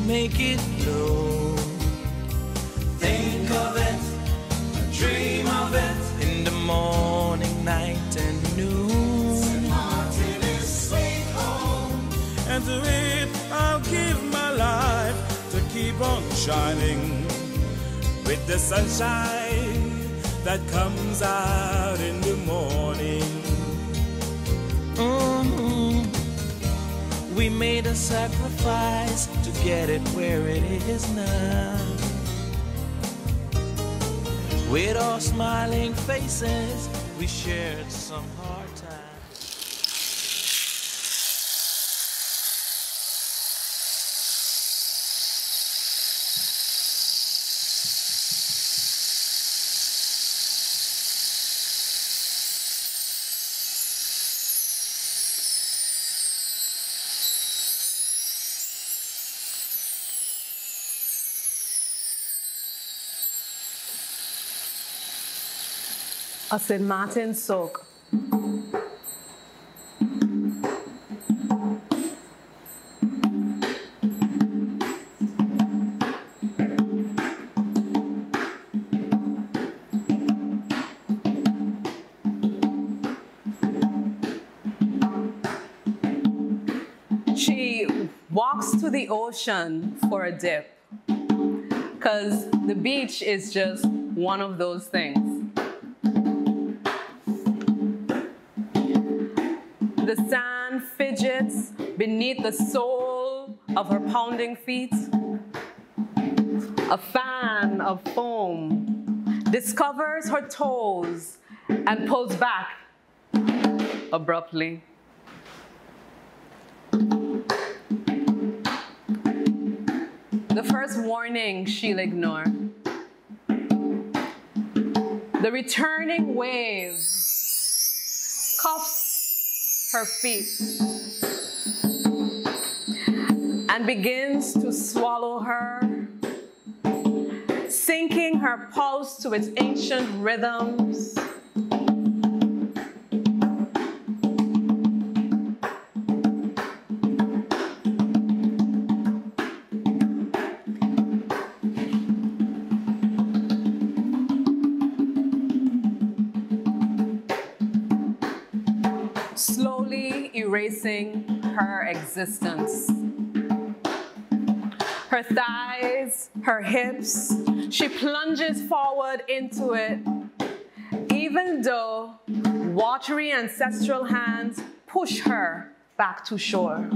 Make it blow. Think of it, dream of it, in the morning, night and noon. St. Martin is sweet home, and to it I'll give my life to keep on shining with the sunshine that comes out in the morning. We made a sacrifice to get it where it is now. With our smiling faces, we shared some hard times. A St. Martin soak. She walks to the ocean for a dip, because the beach is just one of those things. The sand fidgets beneath the sole of her pounding feet. A fan of foam discovers her toes and pulls back abruptly. The first warning she'll ignore. The returning wave cuffs her feet and begins to swallow her, sinking her pulse to its ancient rhythms. Slowly erasing her existence. Her thighs, her hips, she plunges forward into it, even though watery ancestral hands push her back to shore.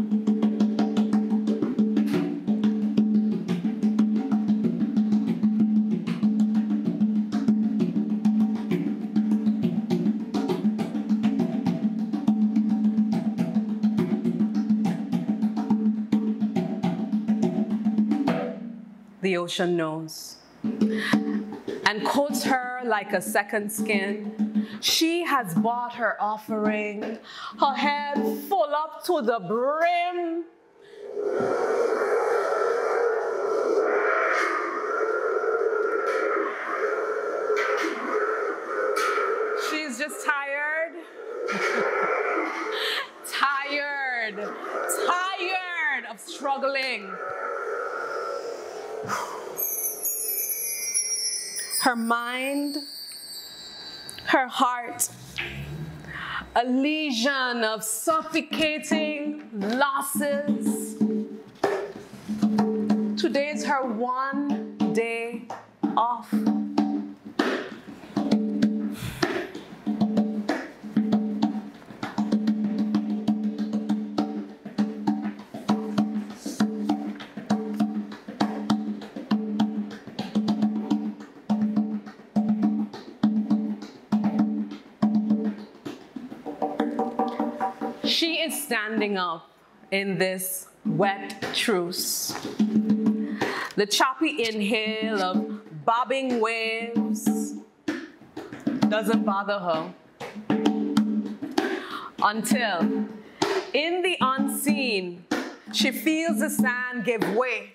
The ocean knows and coats her like a second skin. She has bought her offering, her head full up to the brim. She's just tired. Tired of struggling. Her mind, her heart, a legion of suffocating losses. Today's her one day off. She is standing up in this wet truce. The choppy inhale of bobbing waves doesn't bother her. Until, in the unseen, she feels the sand give way.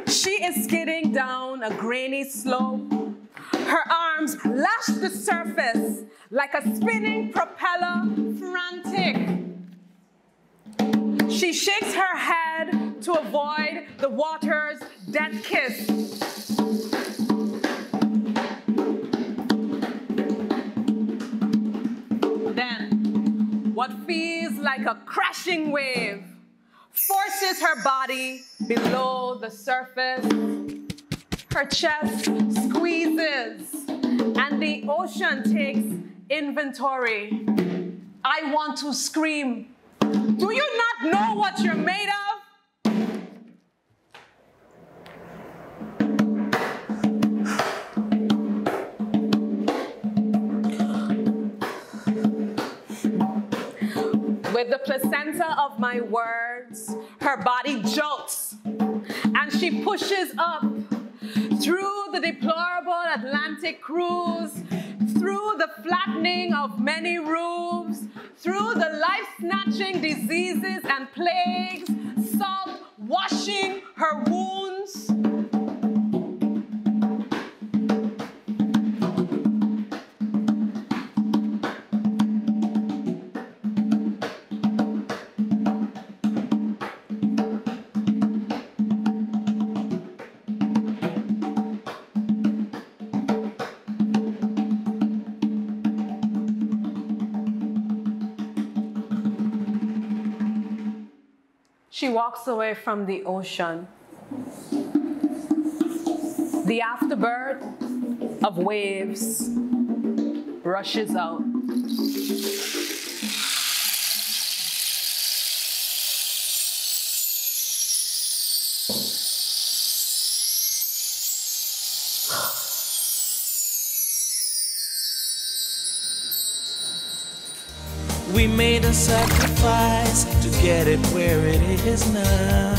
She is skidding down a grainy slope. Her arms lash the surface like a spinning propeller, frantic. She shakes her head to avoid the water's death kiss. Then, what feels like a crashing wave forces her body below the surface. Her chest squeezes, and the ocean takes inventory. I want to scream. Do you not know what you're made of? With the placenta of my words, her body jolts, and she pushes up through the deplorable Atlantic cruise, through the flattening of many roofs, through the life-snatching diseases and plagues, salt washing her wounds. She walks away from the ocean. The afterbirth of waves rushes out. We made a sacrifice to get it where it is now.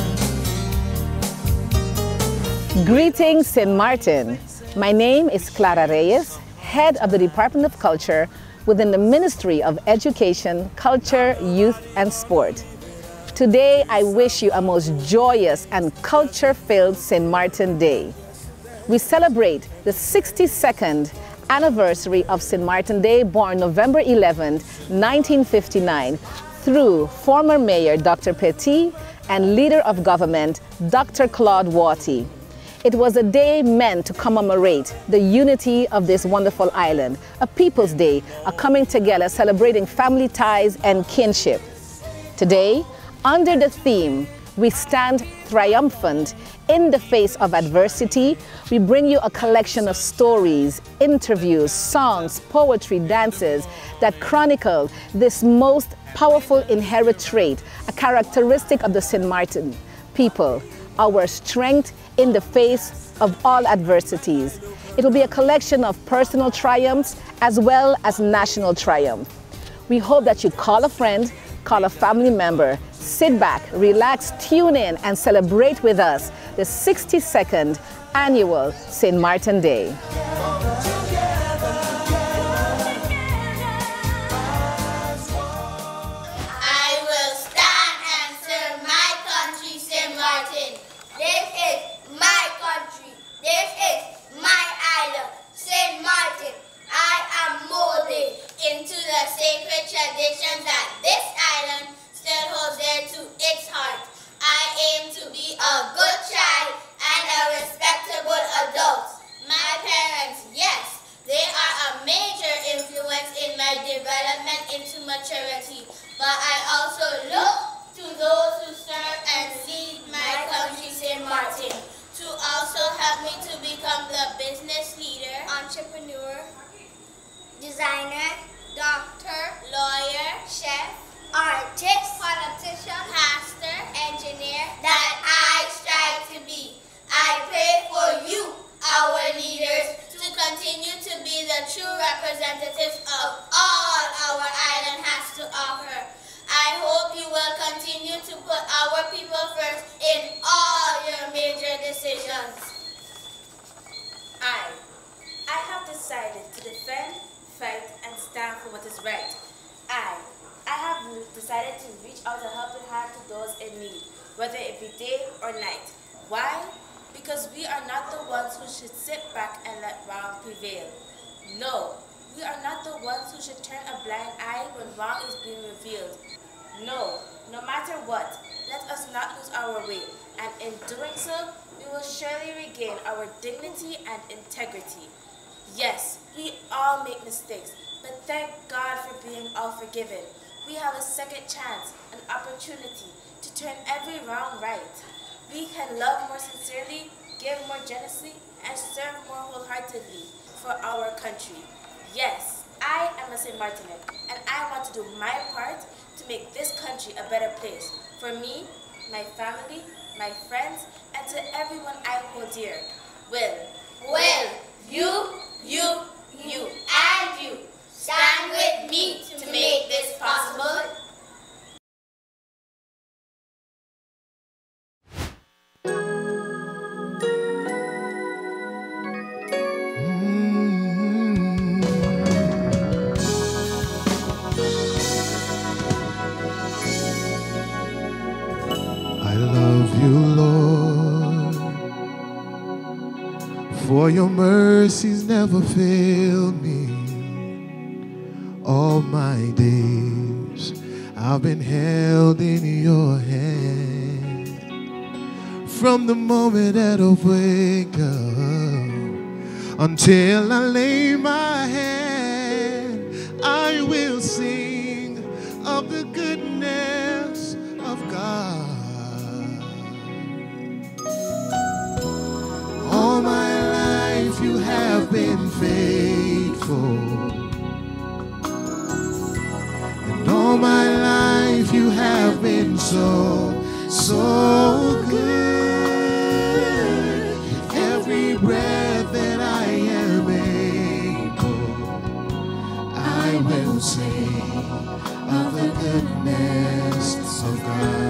Greetings, St. Martin. My name is Clara Reyes, head of the Department of Culture within the Ministry of Education, Culture, Youth and Sport. Today, I wish you a most joyous and culture-filled St. Martin Day. We celebrate the 62nd anniversary of St. Martin Day, born November 11, 1959, through former Mayor Dr. Petit and Leader of Government Dr. Claude Watty. It was a day meant to commemorate the unity of this wonderful island, a People's Day, a coming together celebrating family ties and kinship. Today, under the theme, We Stand Triumphant in the Face of Adversity, we bring you a collection of stories, interviews, songs, poetry, dances that chronicle this most powerful inherent trait, a characteristic of the St. Martin people, our strength in the face of all adversities. It will be a collection of personal triumphs as well as national triumph. We hope that you call a friend, call a family member, sit back, relax, tune in, and celebrate with us the 62nd annual St. Martin Day. I will stand and serve my country, St. Martin. This is my country. This is my island, St. Martin. I am molded into the sacred traditions that this island still holds dear to its heart. I aim to be a good child and a respectable adult. My parents, yes, they are a major influence in my development into maturity. But I also look to those who serve and lead my country, St. Martin, to also help me to become the business leader, entrepreneur, designer, doctor, lawyer, chef, artist, politician, pastor, engineer, that I strive to be. I pray for you, our leaders, to continue to be the true representatives of all our island has to offer. I hope you will continue to put our people first in all your major decisions. I have decided to defend, fight, and stand for what is right. I have decided to reach out a helping hand to those in need, whether it be day or night. Why? Because we are not the ones who should sit back and let wrong prevail. No, we are not the ones who should turn a blind eye when wrong is being revealed. No, no matter what, let us not lose our way, and in doing so, we will surely regain our dignity and integrity. Yes, we all make mistakes, but thank God for being all forgiven. We have a second chance, an opportunity to turn every wrong right. We can love more sincerely, give more generously, and serve more wholeheartedly for our country. Yes, I am a St. Martinic, and I want to do my part to make this country a better place for me, my family, my friends, and to everyone I hold dear. Will, you, And you stand with me to make this possible. I love you, Lord, for your mercies never fail me. All my days I've been held in your hand. From the moment that I wake up until I lay my head, I will sing of the goodness of God. All my life you have been faithful, and all my life you have been so, so good. Every breath that I am able, I will sing of the goodness of God.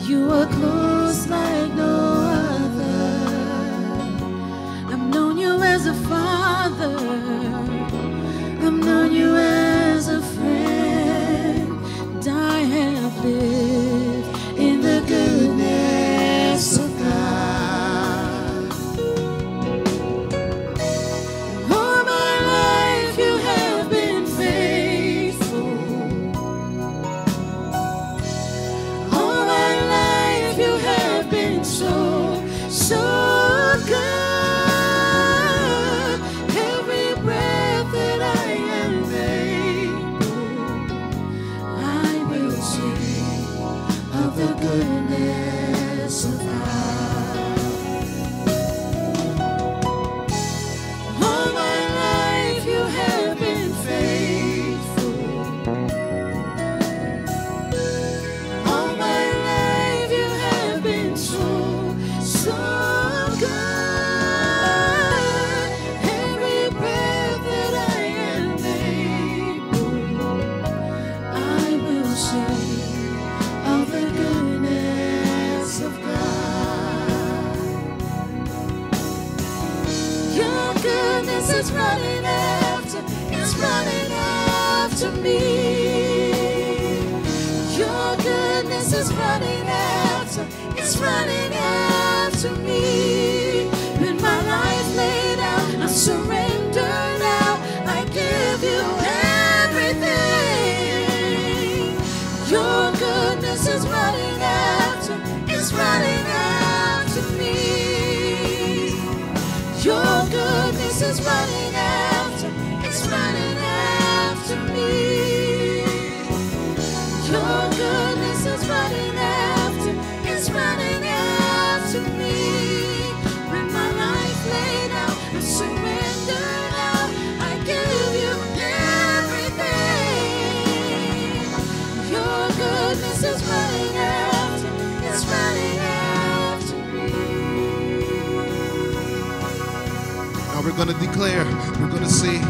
You are close like no other. I've known you as a father. I've known you as a friend. And I have lived in the goodness of God. All my life you have been faithful. So good. Every breath that I am able, I will sing of the goodness of God. All my life you have been faithful. All my life you have been so, so good. Every breath that I am able, I will sing of the goodness of God. Your goodness is running after, it's running after me. Your goodness is running after, it's running after me. With my life laid out, I surrender now. I give you everything. Your goodness is running after, it's running after me. Your goodness is running after, it's running after me. Your goodness is running after, it's running after me. With my life laid out, I surrender now. I give you gonna declare, we're gonna say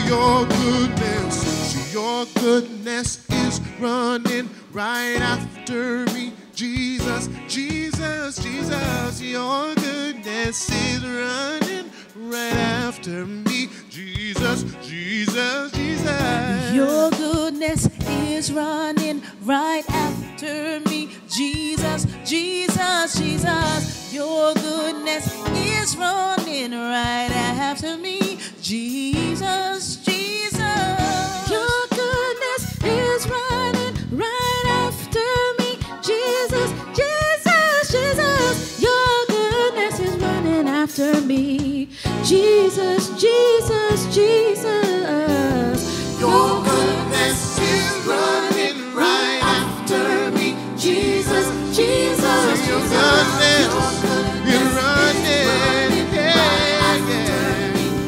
your goodness. See, your goodness is running right after me. Jesus, Jesus, Jesus, your goodness is running right after me. Jesus, Jesus, Jesus. Your goodness is running right after me. Jesus, Jesus, Jesus. Your goodness is running right after me. Jesus, Jesus. Your goodness is running right after me. Jesus, Jesus, Jesus. Your goodness is running after me. Jesus, Jesus, Jesus. Your goodness is running right after me. Jesus, Jesus, your goodness is running, yeah, yeah.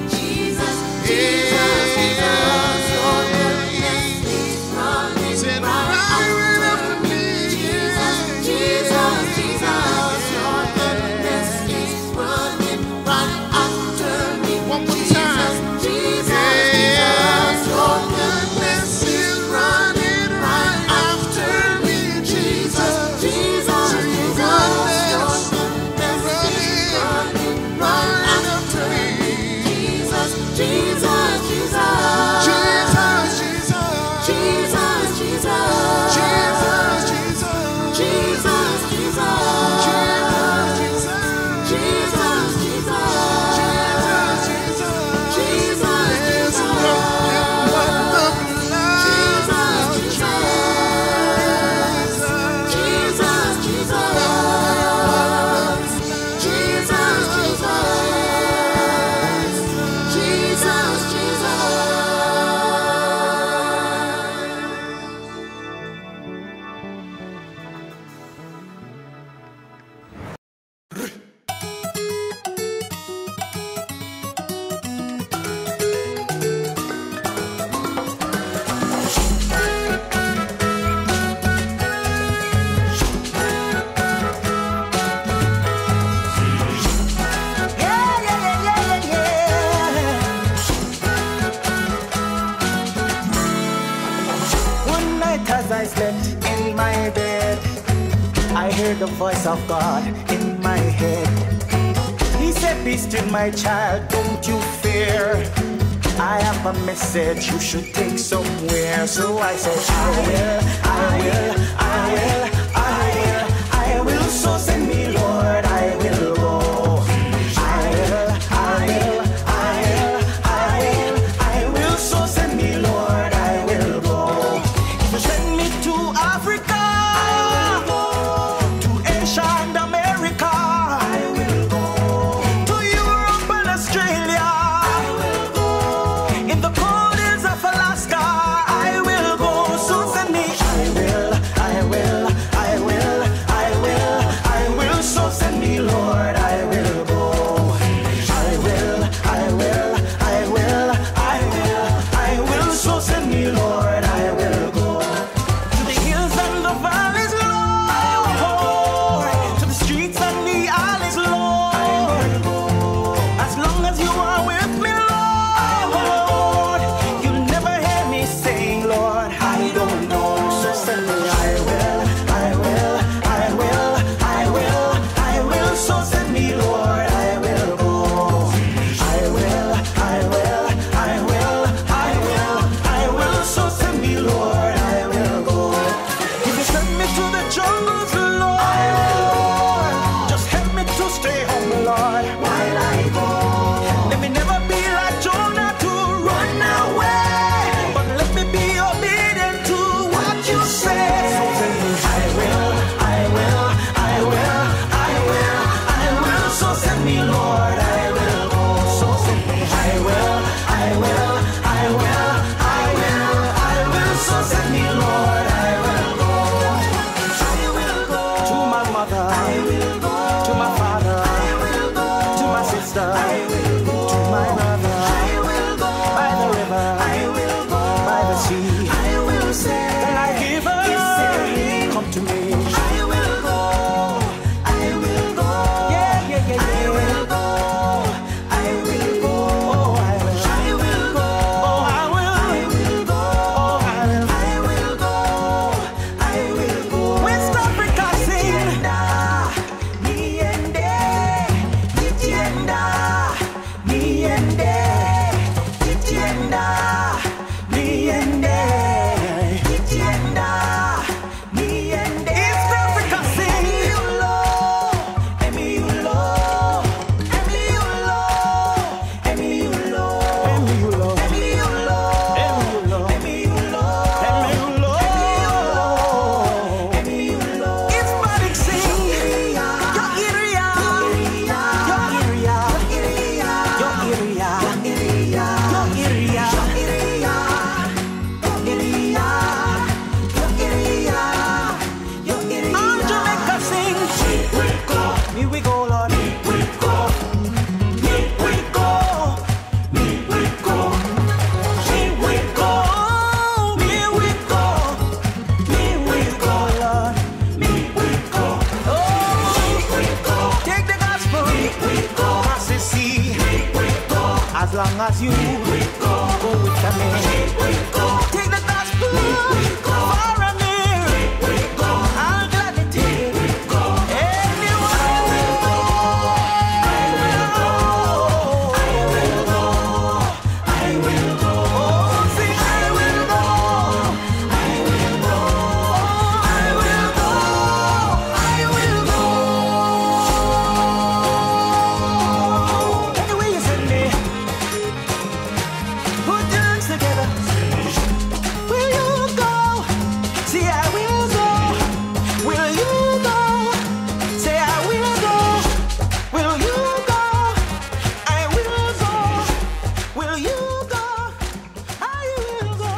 Jesus, Jesus, Jesus, your goodness is running right after me. Jesus, Jesus, Jesus, your goodness is running right after me. One more time. Jesus, Jesus, your goodness is running right after me. Jesus, Jesus, your goodness is running right after me. Jesus, Jesus, Jesus, Jesus, Jesus, Jesus, Jesus, Jesus, Jesus, Jesus, As I slept in my bed, I heard the voice of God in my head. He said, "Be still, my child, don't you fear. I have a message you should take somewhere." So I said, I will, I will, I will, I will, I will. So send me, Lord, I will go. I will, I will, I will, I will, I will. So send me, Lord, I will go. Send me to Africa, I will go. To Asia and America, I will go. To Europe and Australia, I will go. In the cold hills of Alaska, I will go. So send me, I will, I will, long as you go with me. Take the gospel far and near. I'll gladly take it anywhere. I will go. I will go. Oh, sing, I will go. I will go. I will go. I will go. Anyway you send me, put your hands together. Will you go? See, I will go. Will you go? Say, I will go. Will you go? I will go. Will you go? I will go.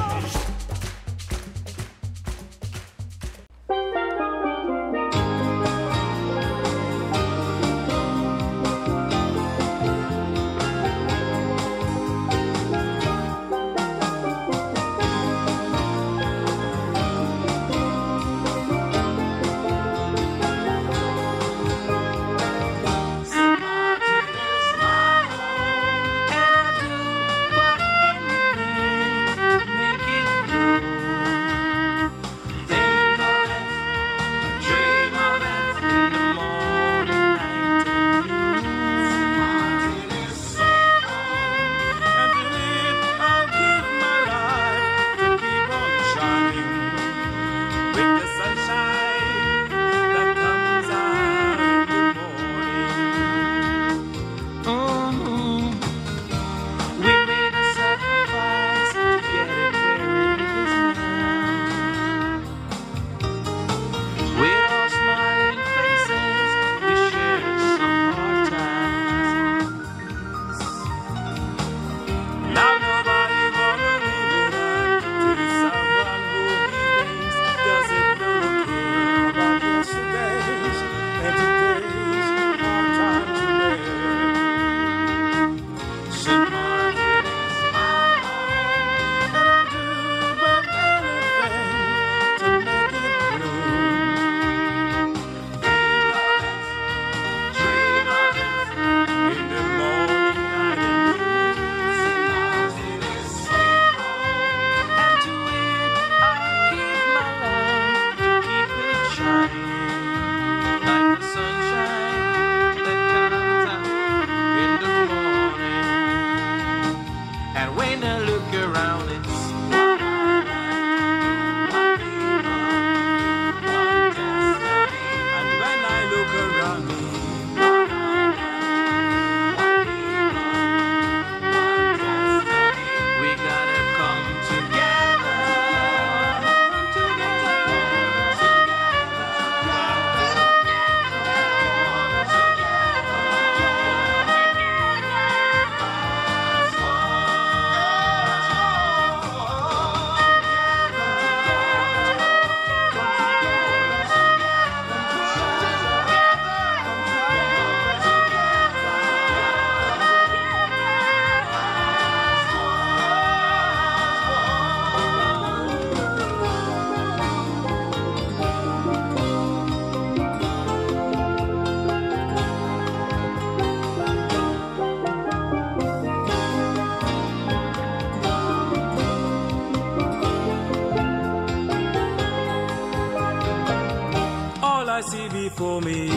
I see before me.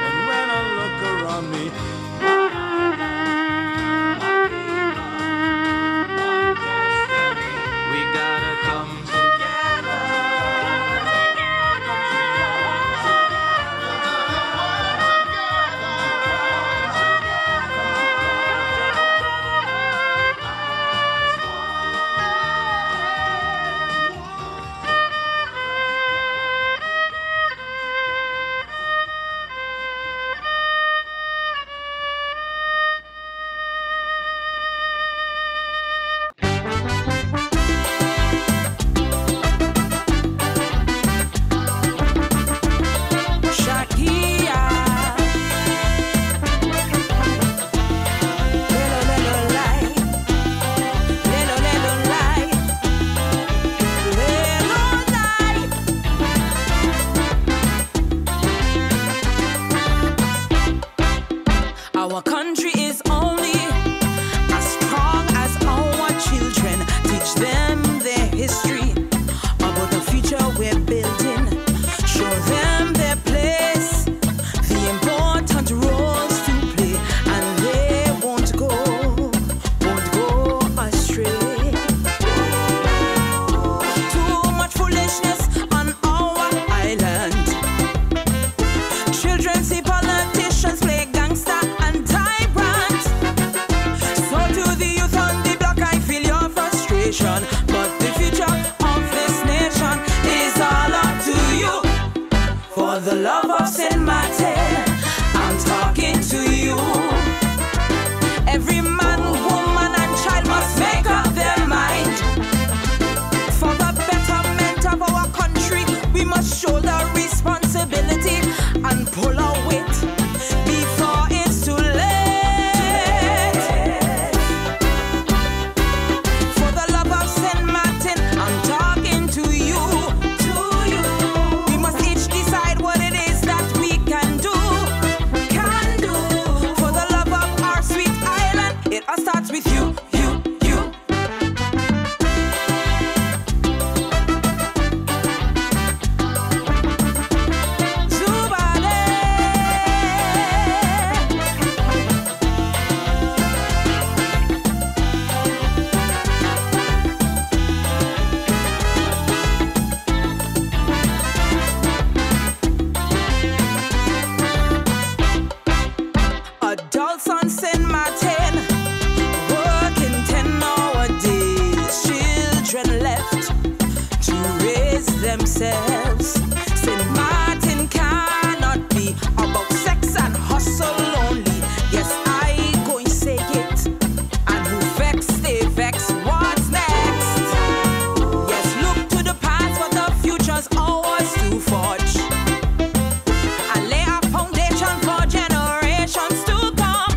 And when I look around me, We gotta come together. Our country is only as strong as our children. Teach them their history about the future we're building. Show them their place, the important roles to play, and they won't go astray. Too much foolishness on our island. Children see politicians play gangster and tyrant. So to the youth on the block, I feel your frustration, but the future of this nation is all up to you. For the love of St. Martin, I'm talking to you. Every man, woman, and child must make up their mind. For the betterment of our country, we must shoulder responsibility and pull our weight before it's too late. For the love of St. Martin, I'm talking to you. We must each decide what it is that we can do. For the love of our sweet island, it all starts with you. Adults on St. Martin working 10-hour days. Children left to raise themselves. St. Martin cannot be about sex and hustle only. Yes, I go and say it. And who vex, stay vex. What's next? Yes, look to the past, but the future's ours to forge. And lay a foundation for generations to come.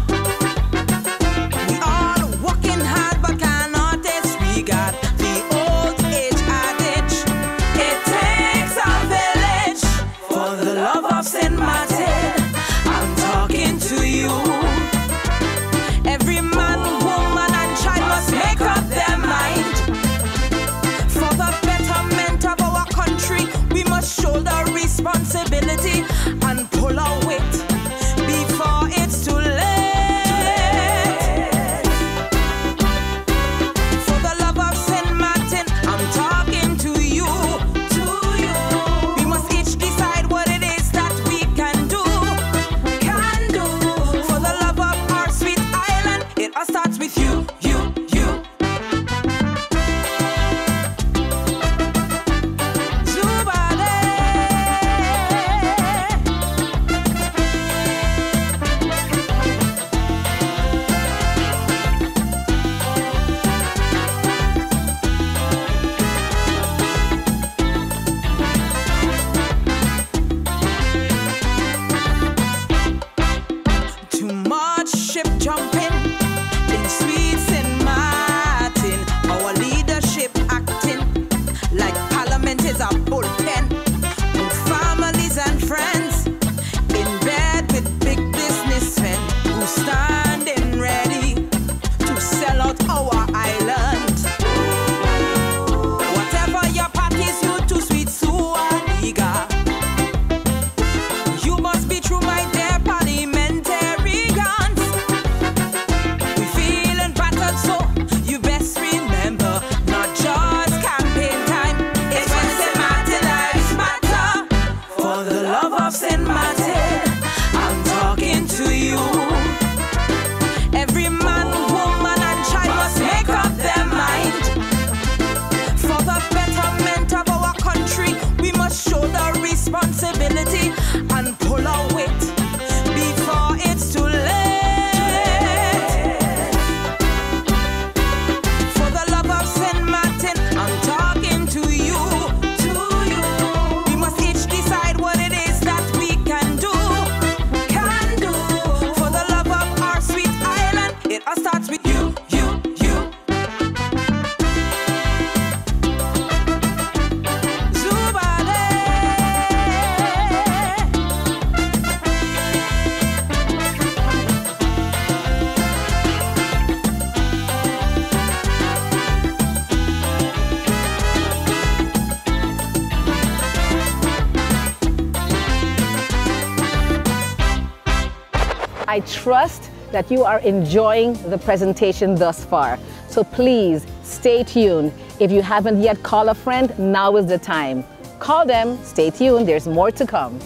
I trust that you are enjoying the presentation thus far. So please stay tuned. If you haven't yet called a friend, now is the time. Call them, stay tuned, there's more to come.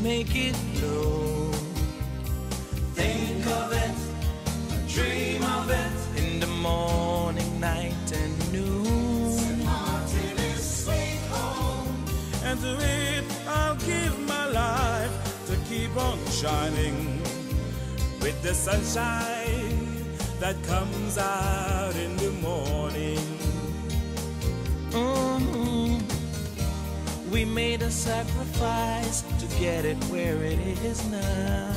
Make it known. Think of it, dream of it in the morning, night and noon. St. Martin is sweet home, And to it I'll give my life to keep on shining with the sunshine that comes out in the morning. We made a sacrifice to get it where it is now.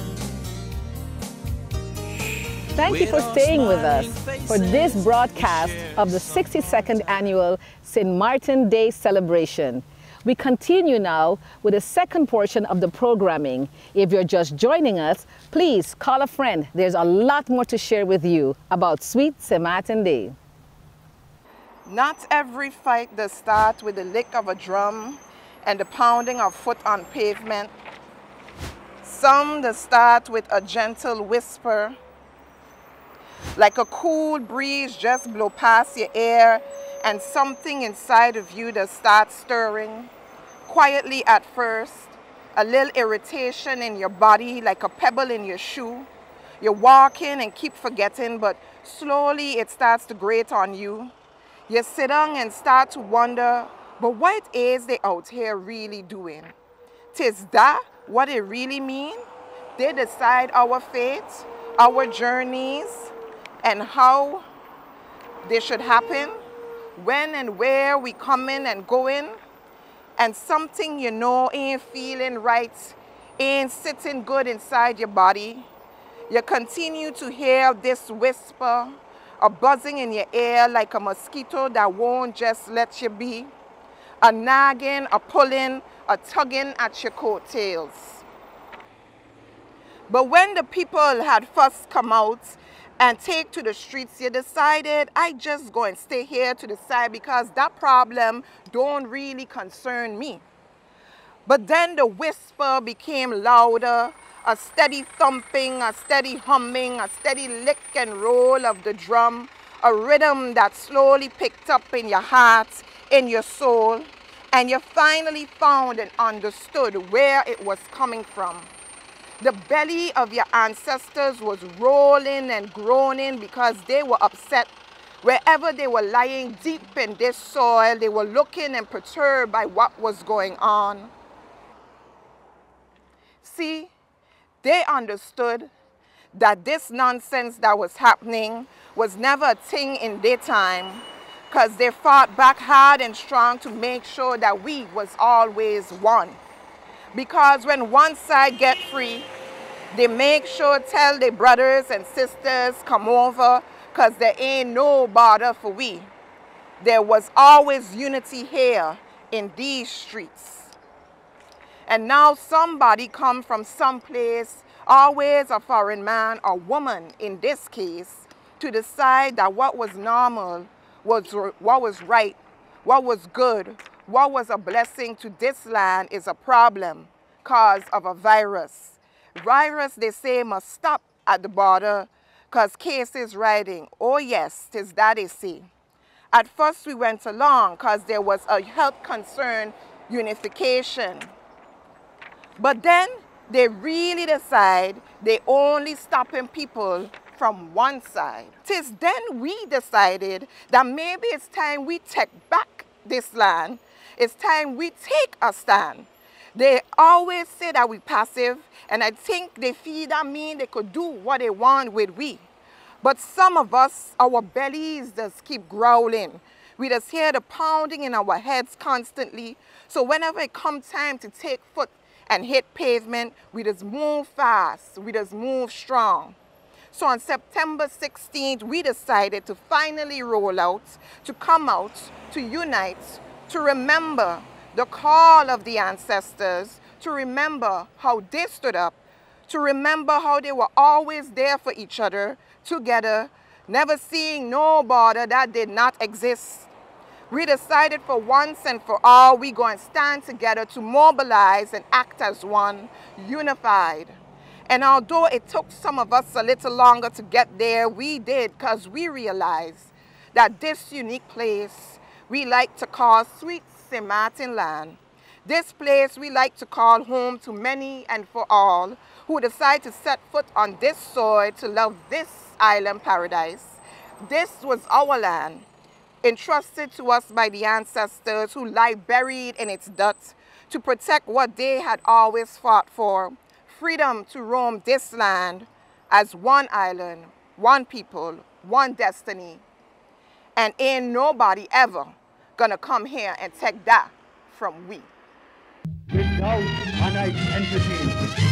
Thank you for staying with us for this broadcast of the 62nd annual St. Martin Day celebration. We continue now with the second portion of the programming. If you're just joining us, please call a friend. There's a lot more to share with you about Sweet St. Martin Day. Not every fight does start with the lick of a drum and the pounding of foot on pavement. Some that start with a gentle whisper, like a cool breeze just blow past your ear and something inside of you that starts stirring, quietly at first, a little irritation in your body like a pebble in your shoe. You're walking and keep forgetting, but slowly it starts to grate on you. You sit down and start to wonder, but what is they out here really doing? Tis that what it really mean? They decide our fate, our journeys, and how they should happen, when and where we coming and going, and something you know ain't feeling right, ain't sitting good inside your body. You continue to hear this whisper, a buzzing in your ear like a mosquito that won't just let you be. A nagging, a pulling, a tugging at your coattails. But when the people had first come out and take to the streets, you decided, I just go and stay here to the side because that problem don't really concern me. But then the whisper became louder, a steady thumping, a steady humming, a steady lick and roll of the drum, a rhythm that slowly picked up in your heart, in your soul, and you finally found and understood where it was coming from. The belly of your ancestors was rolling and groaning because they were upset. Wherever they were lying deep in this soil, they were looking and perturbed by what was going on. See, they understood that this nonsense that was happening was never a thing in their time, because they fought back hard and strong to make sure that we was always one. Because when one side get free, they make sure tell their brothers and sisters come over, because there ain't no bother for we. There was always unity here in these streets. And now somebody come from someplace, always a foreign man or woman in this case, to decide that what was normal, what was right, what was good, what was a blessing to this land is a problem because of a virus. Virus, they say, must stop at the border because cases rising. Oh yes, 'tis that they say. At first we went along because there was a health concern unification. But then they really decide they only stopping people from one side. 'Tis then we decided that maybe it's time we take back this land. It's time we take a stand. They always say that we passive, and I think they feel that mean they could do what they want with we. But some of us, our bellies just keep growling. We just hear the pounding in our heads constantly. So whenever it comes time to take foot and hit pavement, we just move fast, we just move strong. So on September 16th, we decided to finally roll out, to come out, to unite, to remember the call of the ancestors, to remember how they stood up, to remember how they were always there for each other, together, never seeing no border that did not exist. We decided for once and for all, we go and stand together to mobilize and act as one, unified. And although it took some of us a little longer to get there, we did, because we realized that this unique place we like to call Sweet St. Martin Land, this place we like to call home to many and for all who decide to set foot on this soil to love this island paradise. This was our land, entrusted to us by the ancestors who lie buried in its dirt to protect what they had always fought for, freedom to roam this land as one island, one people, one destiny. And ain't nobody ever gonna come here and take that from we. Without an identity.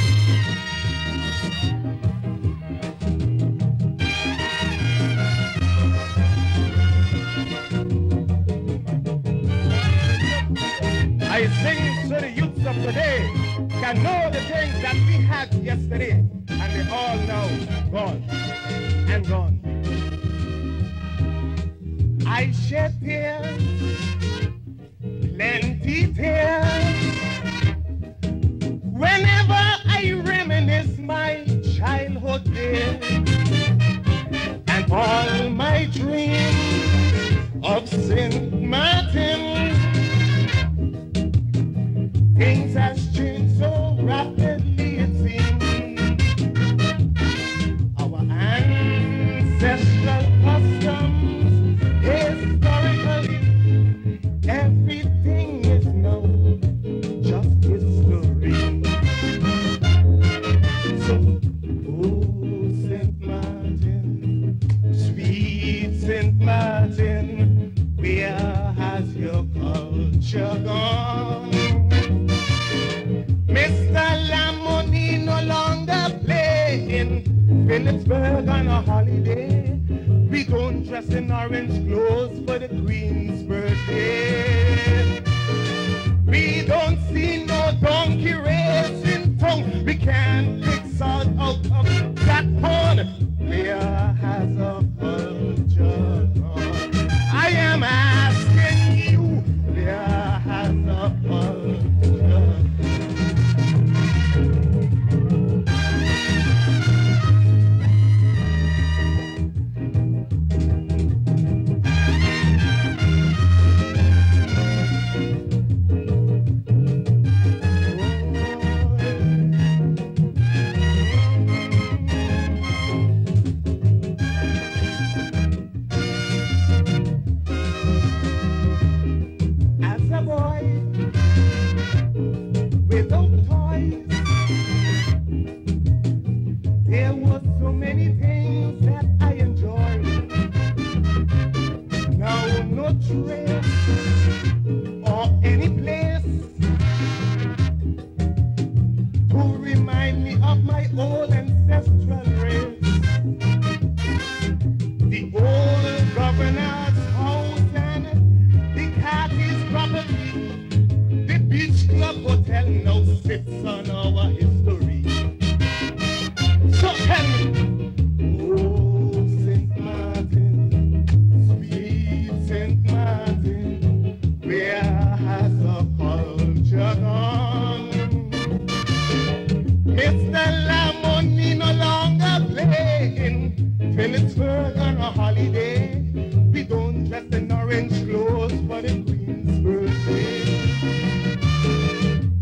I sing so the youths of today can know the things that we had yesterday, and they all now gone and gone. I shed tears, plenty tears, whenever I reminisce my childhood days and all my dreams of St. Martin. Things has changed so rapidly, it seems. Our ancestral customs, historically, everything is now just history. So, oh, St. Martin, sweet St. Martin, where has your culture gone? Mr. Lamoni no longer play in Phillipsburg on a holiday. We don't dress in orange clothes for the Queen's birthday. We don't see no donkey race in town. We can't pick salt out of that pond. Where has our culture gone? I am asking you, where has our culture gone?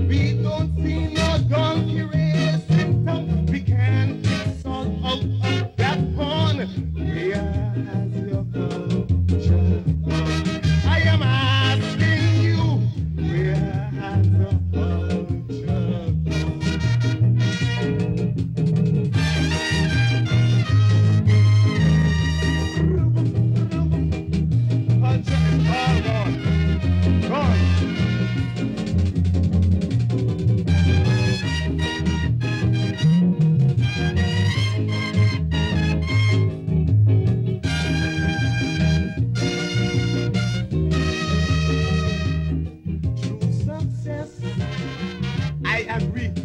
We don't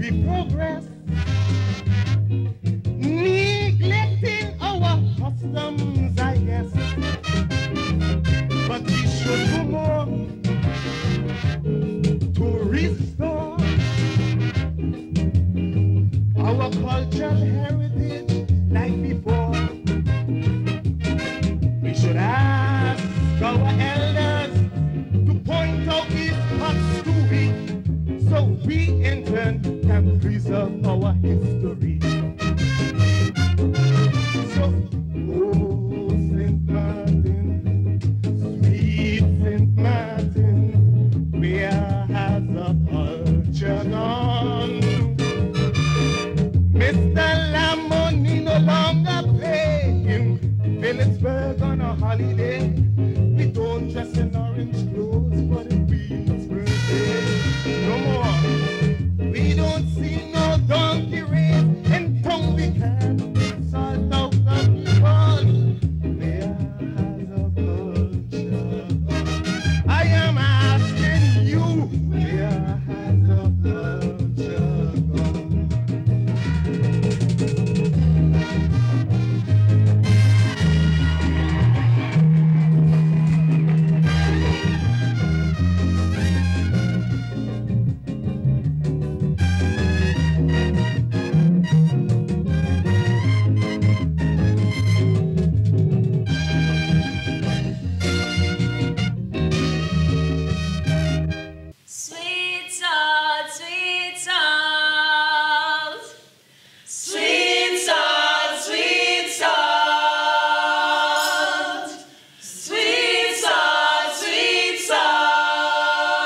we progress, neglecting our customs, I guess. But we should do more to restore our cultural heritage like before. We should ask our elders to point out these spots to we, so we in turn can preserve our history. So, oh, St. Martin, sweet St. Martin, where has the culture gone? Mr. Lamoni no longer playing Phillipsburg on a holiday. We don't dress in orange clothes for the Queen's birthday. No more. We don't see no donkey race in town. We can't sort out the people. Where has the culture gone? I am asking you, where has the culture gone? Sweet salt, sweet salt. Sweet salt, sweet salt. Sweet salt, sweet salt.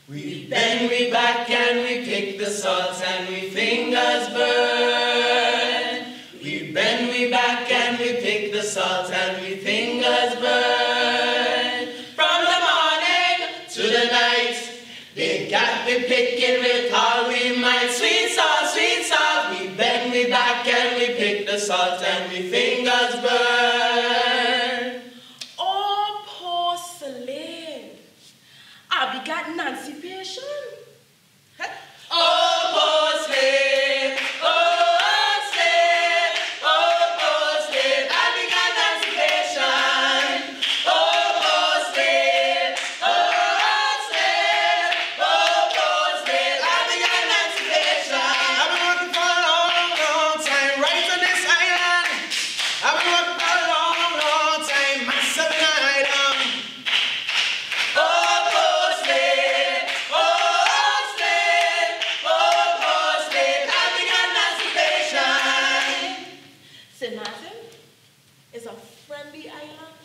We bend, we back, and we pick the salt, and we fingers burn. We bend, we back, and we pick the salt, and we fingers burn. From the morning to the night, they got me picking with all we might. Sweet salt, sweet salt. We bend, we back, and we pick the salt, and we fingers burn. Oh, porcelain. I begot Nancy Patient. Oh, porcelain, porcelain, oh, porcelain, I began emancipation. Oh, porcelain, porcelain, oh, porcelain, I began emancipation. I've been working for a long, long time right on this island. I've been working for a long, long time myself in an island. Oh, porcelain, porcelain, oh, porcelain, I began emancipation. St. Martin is a friendly island.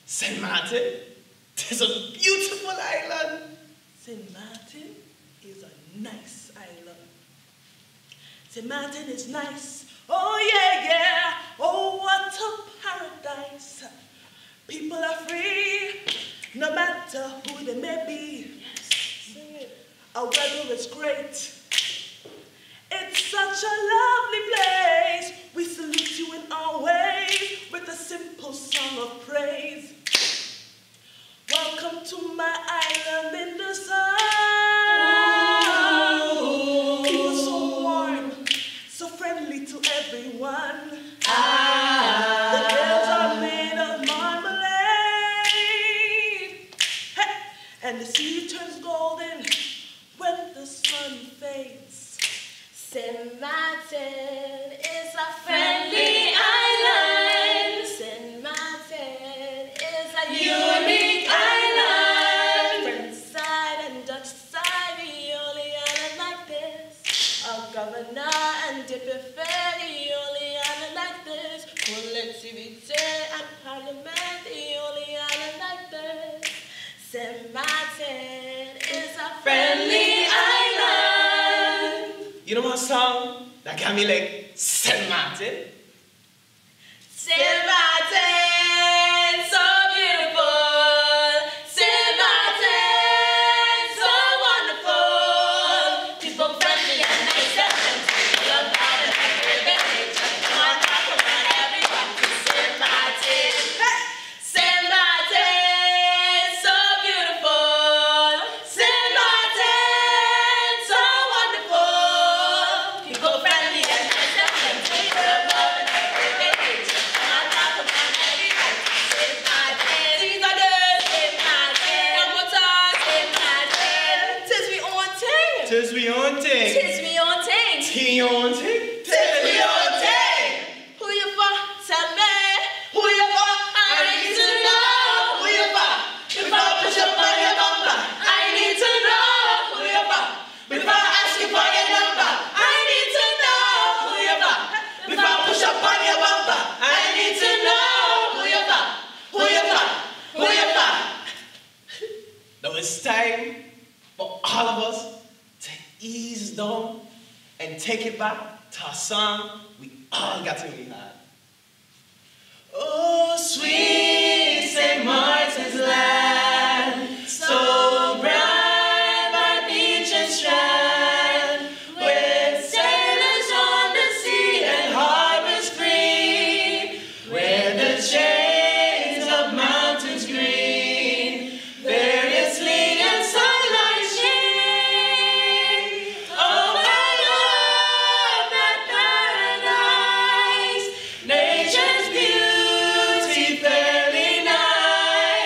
St. Martin, it's a beautiful island. St. Martin is a nice island. St. Martin is nice. Oh, yeah, yeah. Oh, what a paradise. People are free, no matter who they may be. Sing it. Our weather is great. It's such a lovely place. We salute you in our ways with a simple song of praise. Welcome to my island in the sun. People so warm, so friendly to everyone. The girls are made of marmalade. Hey, and the sea turns golden when the sun fades. St. Martin is a friendly island. St. Martin is a unique island. French side and Dutch side, the only island like this. A governor and deputy, the only island like this. Collectivity and parliament, the only island like this. St. Martin is a friendly island. You know what song that got me like St. Martin? St. Martin, so beautiful. St. Martin, so wonderful. People friendly and nice and gentle. Love God and happy nature. Come on, everyone to St. Martin. St. Martin, so beautiful. St. Martin, Tis me on ting. Tis me on ting. Tea on ting. Tis me on ting. Who you for? Tell me. Who you for? I need to know who you for. Before I push up on your bumper, I need to know who you for. Before I ask you for your number, I need to know who you for. Before I push up on your bumper, I need to know who you for. Who you for? Who you for? Now it's time for all of us to ease down and take it back to a song we all got to be had. Oh, sweet St. Martin's land, so bright by beach and strand, with sailors on the sea and harbors free, where the chains of mountains green variously and sunlight sheen. Oh, I love that paradise, nature's beauty fairly nice.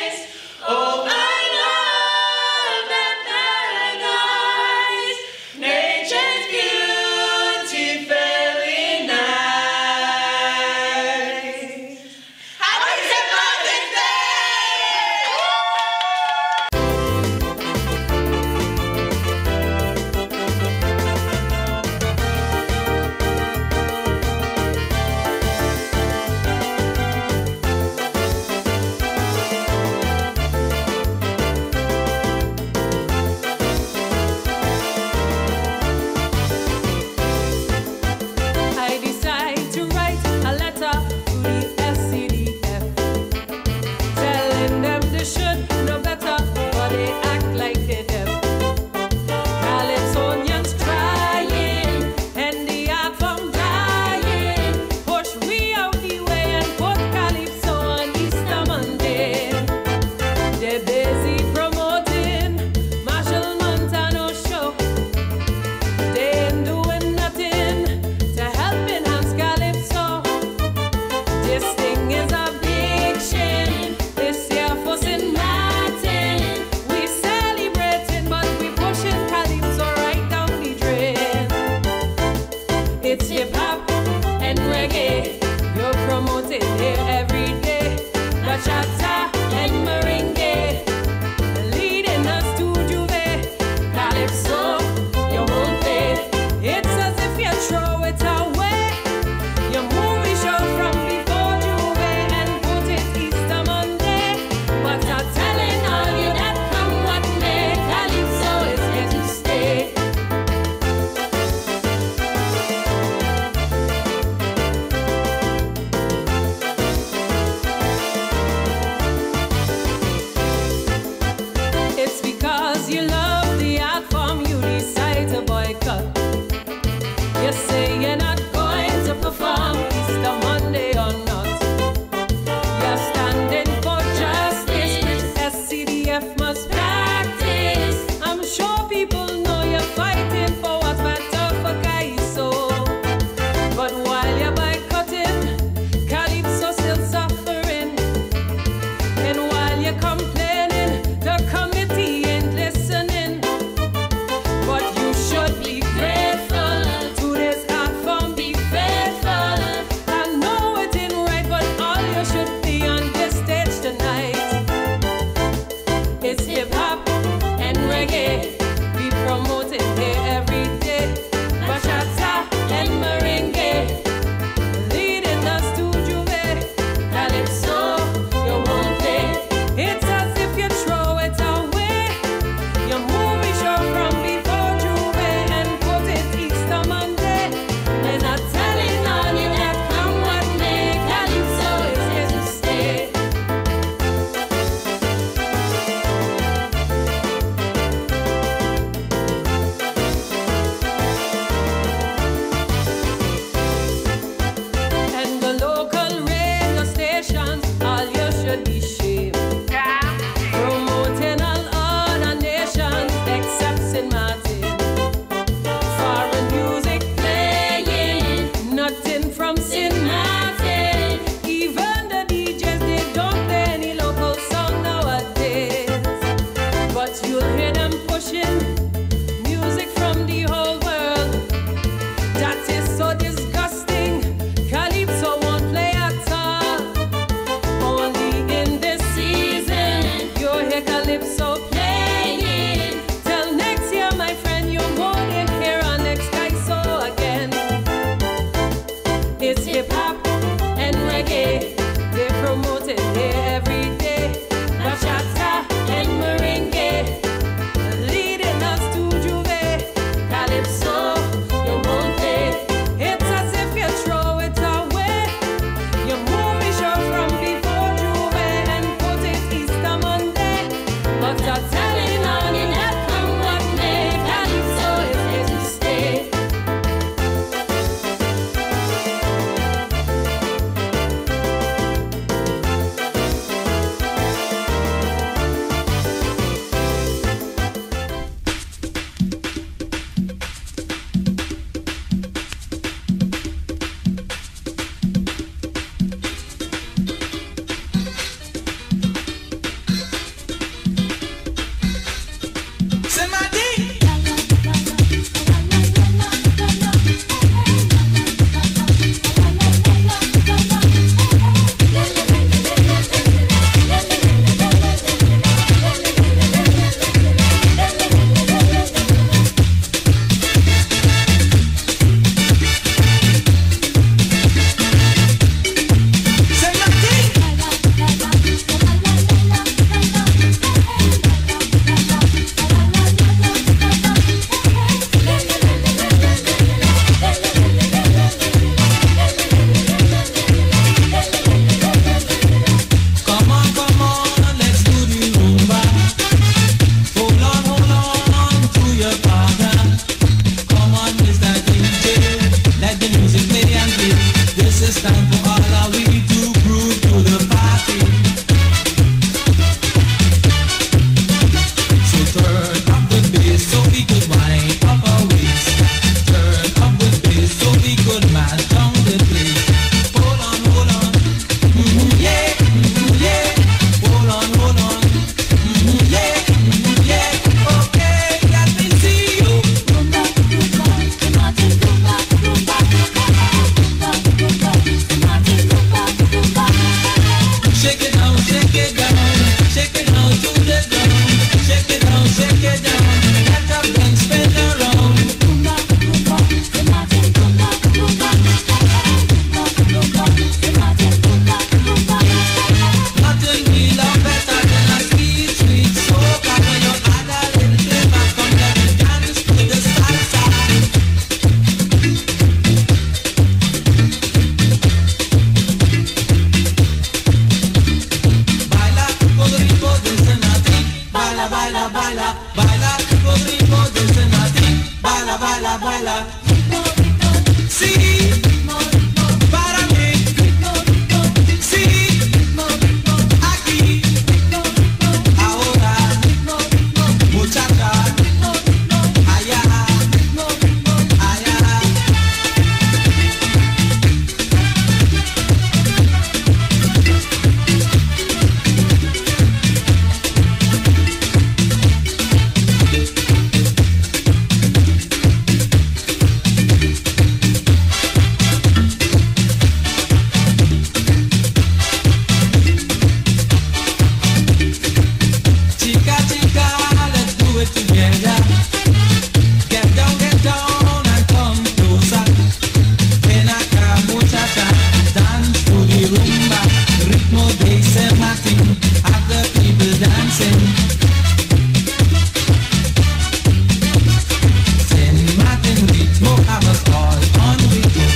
with bass so we could wind up our waist. Turn up with bass so we could mash down the place. Hold on, yeah, yeah. Hold on, yeah, yeah. Okay, let me see you. Shake it down, shake it down, shake it down to the ground. Shake it down, let up and spin around. Nothing we love better than a sweet, sweet soca. When you add a little flavor, come let me dance to the salsa. Baila, Rodrigo, Cincinnati. Baila, baila, baila, baila, Rodrigo, Cincinnati. Baila, baila, baila. Sí, para mí. Sí, aquí, ahora, muchacha, allá, allá. Chica, chica, let's do it together. Get down and come closer. Ven acá, muchacha, dance to the rumba. Ritmo de St. Martin, have the people dancing. St. Martin ritmo have us all on ritmo.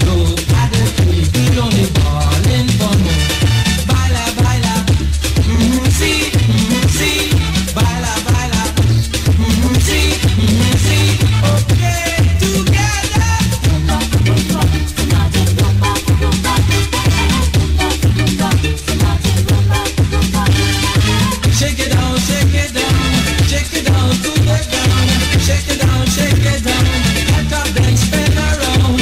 Look at the people only balling for more. Baila, baila, sí, sí, baila, baila, sí, sí, okay, together. Shake it down, shake it down, shake it down to the ground. Shake it down, let up and spin around.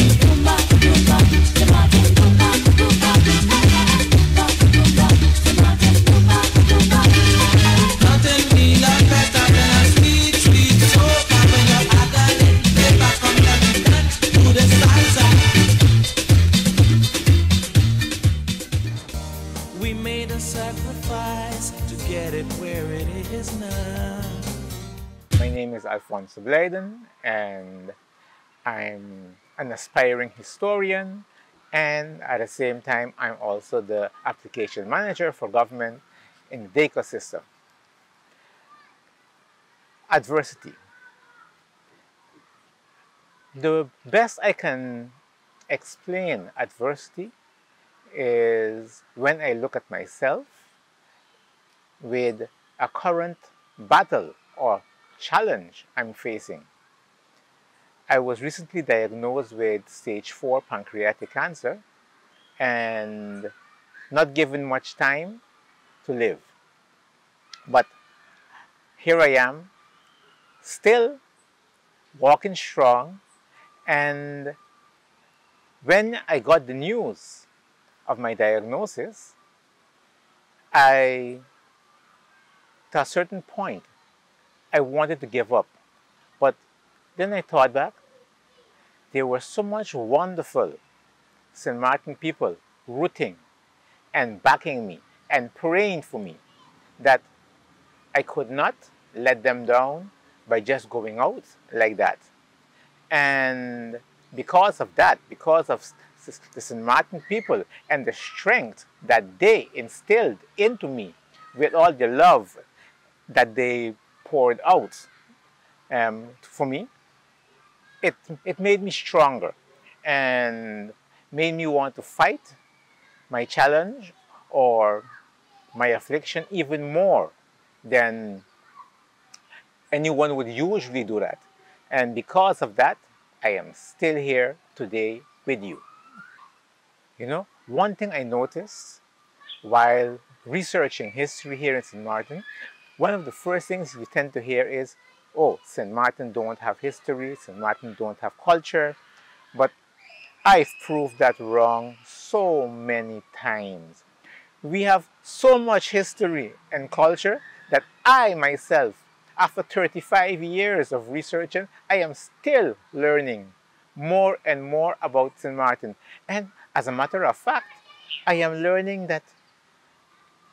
Nothing we love better than a sweet, sweet soca. When you add a little flavor, come let me dance to the salsa. We made a sacrifice to get it where it is now. My name is Alfonso Blyden, and I'm an aspiring historian, and at the same time, I'm also the application manager for government in the DACO system. Adversity. The best I can explain adversity is when I look at myself with a current battle or challenge I'm facing. I was recently diagnosed with stage 4 pancreatic cancer and not given much time to live. But here I am, still walking strong, and when I got the news of my diagnosis, to a certain point, I wanted to give up. But then I thought back, there were so much wonderful St. Martin people rooting and backing me and praying for me that I could not let them down by just going out like that. And because of that, because of the St. Martin people and the strength that they instilled into me with all the love that they poured out for me, it made me stronger and made me want to fight my challenge or my affliction even more than anyone would usually do that. And because of that, I am still here today with you. You know, one thing I noticed while researching history here in St. Martin, one of the first things you tend to hear is, oh, St. Martin don't have history, St. Martin don't have culture, but I've proved that wrong so many times. We have so much history and culture that I myself, after 35 years of researching, I am still learning more and more about St. Martin. And as a matter of fact, I am learning that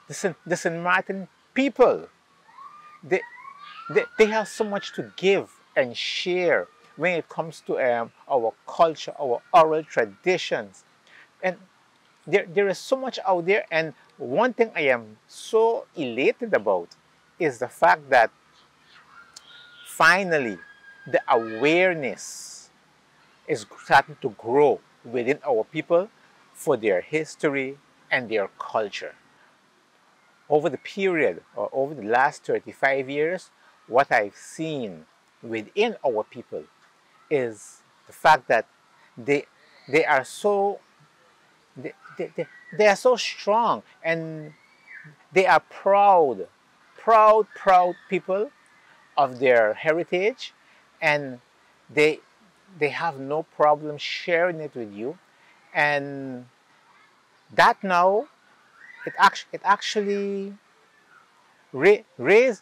the St. Martin people, they have so much to give and share when it comes to our culture, our oral traditions. And there is so much out there, and one thing I am so elated about is the fact that finally the awareness is starting to grow within our people for their history and their culture. Over the period, or over the last 35 years, what I've seen within our people is the fact that they are so strong, and they are proud people of their heritage, and they have no problem sharing it with you. And that now it actually raises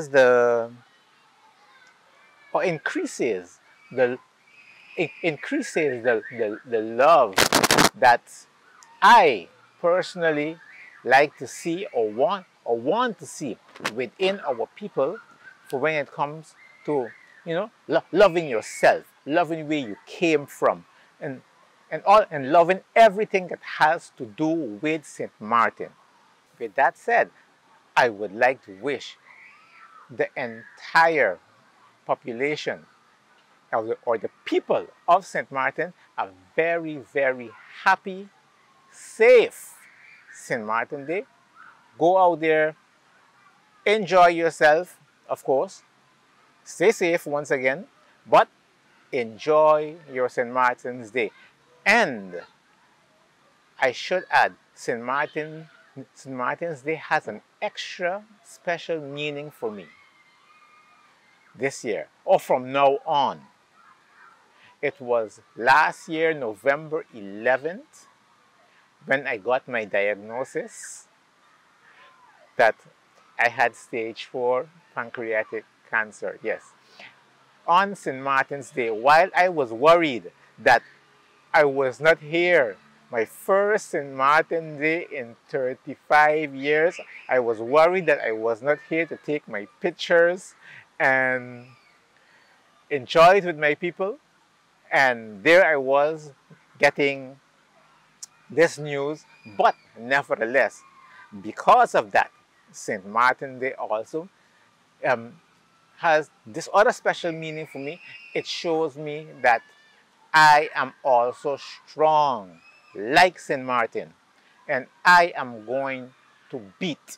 the, or increases the love that I personally like to see, or want to see within our people, for when it comes to, you know, loving yourself, loving where you came from, and loving everything that has to do with St. Martin. With that said, I would like to wish the entire population or the people of St. Martin a very, very happy, safe St. Martin Day. Go out there, enjoy yourself, of course. Stay safe once again, but enjoy your St. Martin's Day. And I should add, St. Martin's Day has an extra special meaning for me this year, or from now on. It was last year, November 11th, when I got my diagnosis that I had stage 4 pancreatic cancer. Yes. On St. Martin's Day, while I was worried that I was not here, my first St. Martin Day in 35 years, I was worried that I was not here to take my pictures and enjoy it with my people. And there I was getting this news, but nevertheless, because of that, St. Martin Day also has this other special meaning for me. It shows me that I am also strong, like St. Martin, and I am going to beat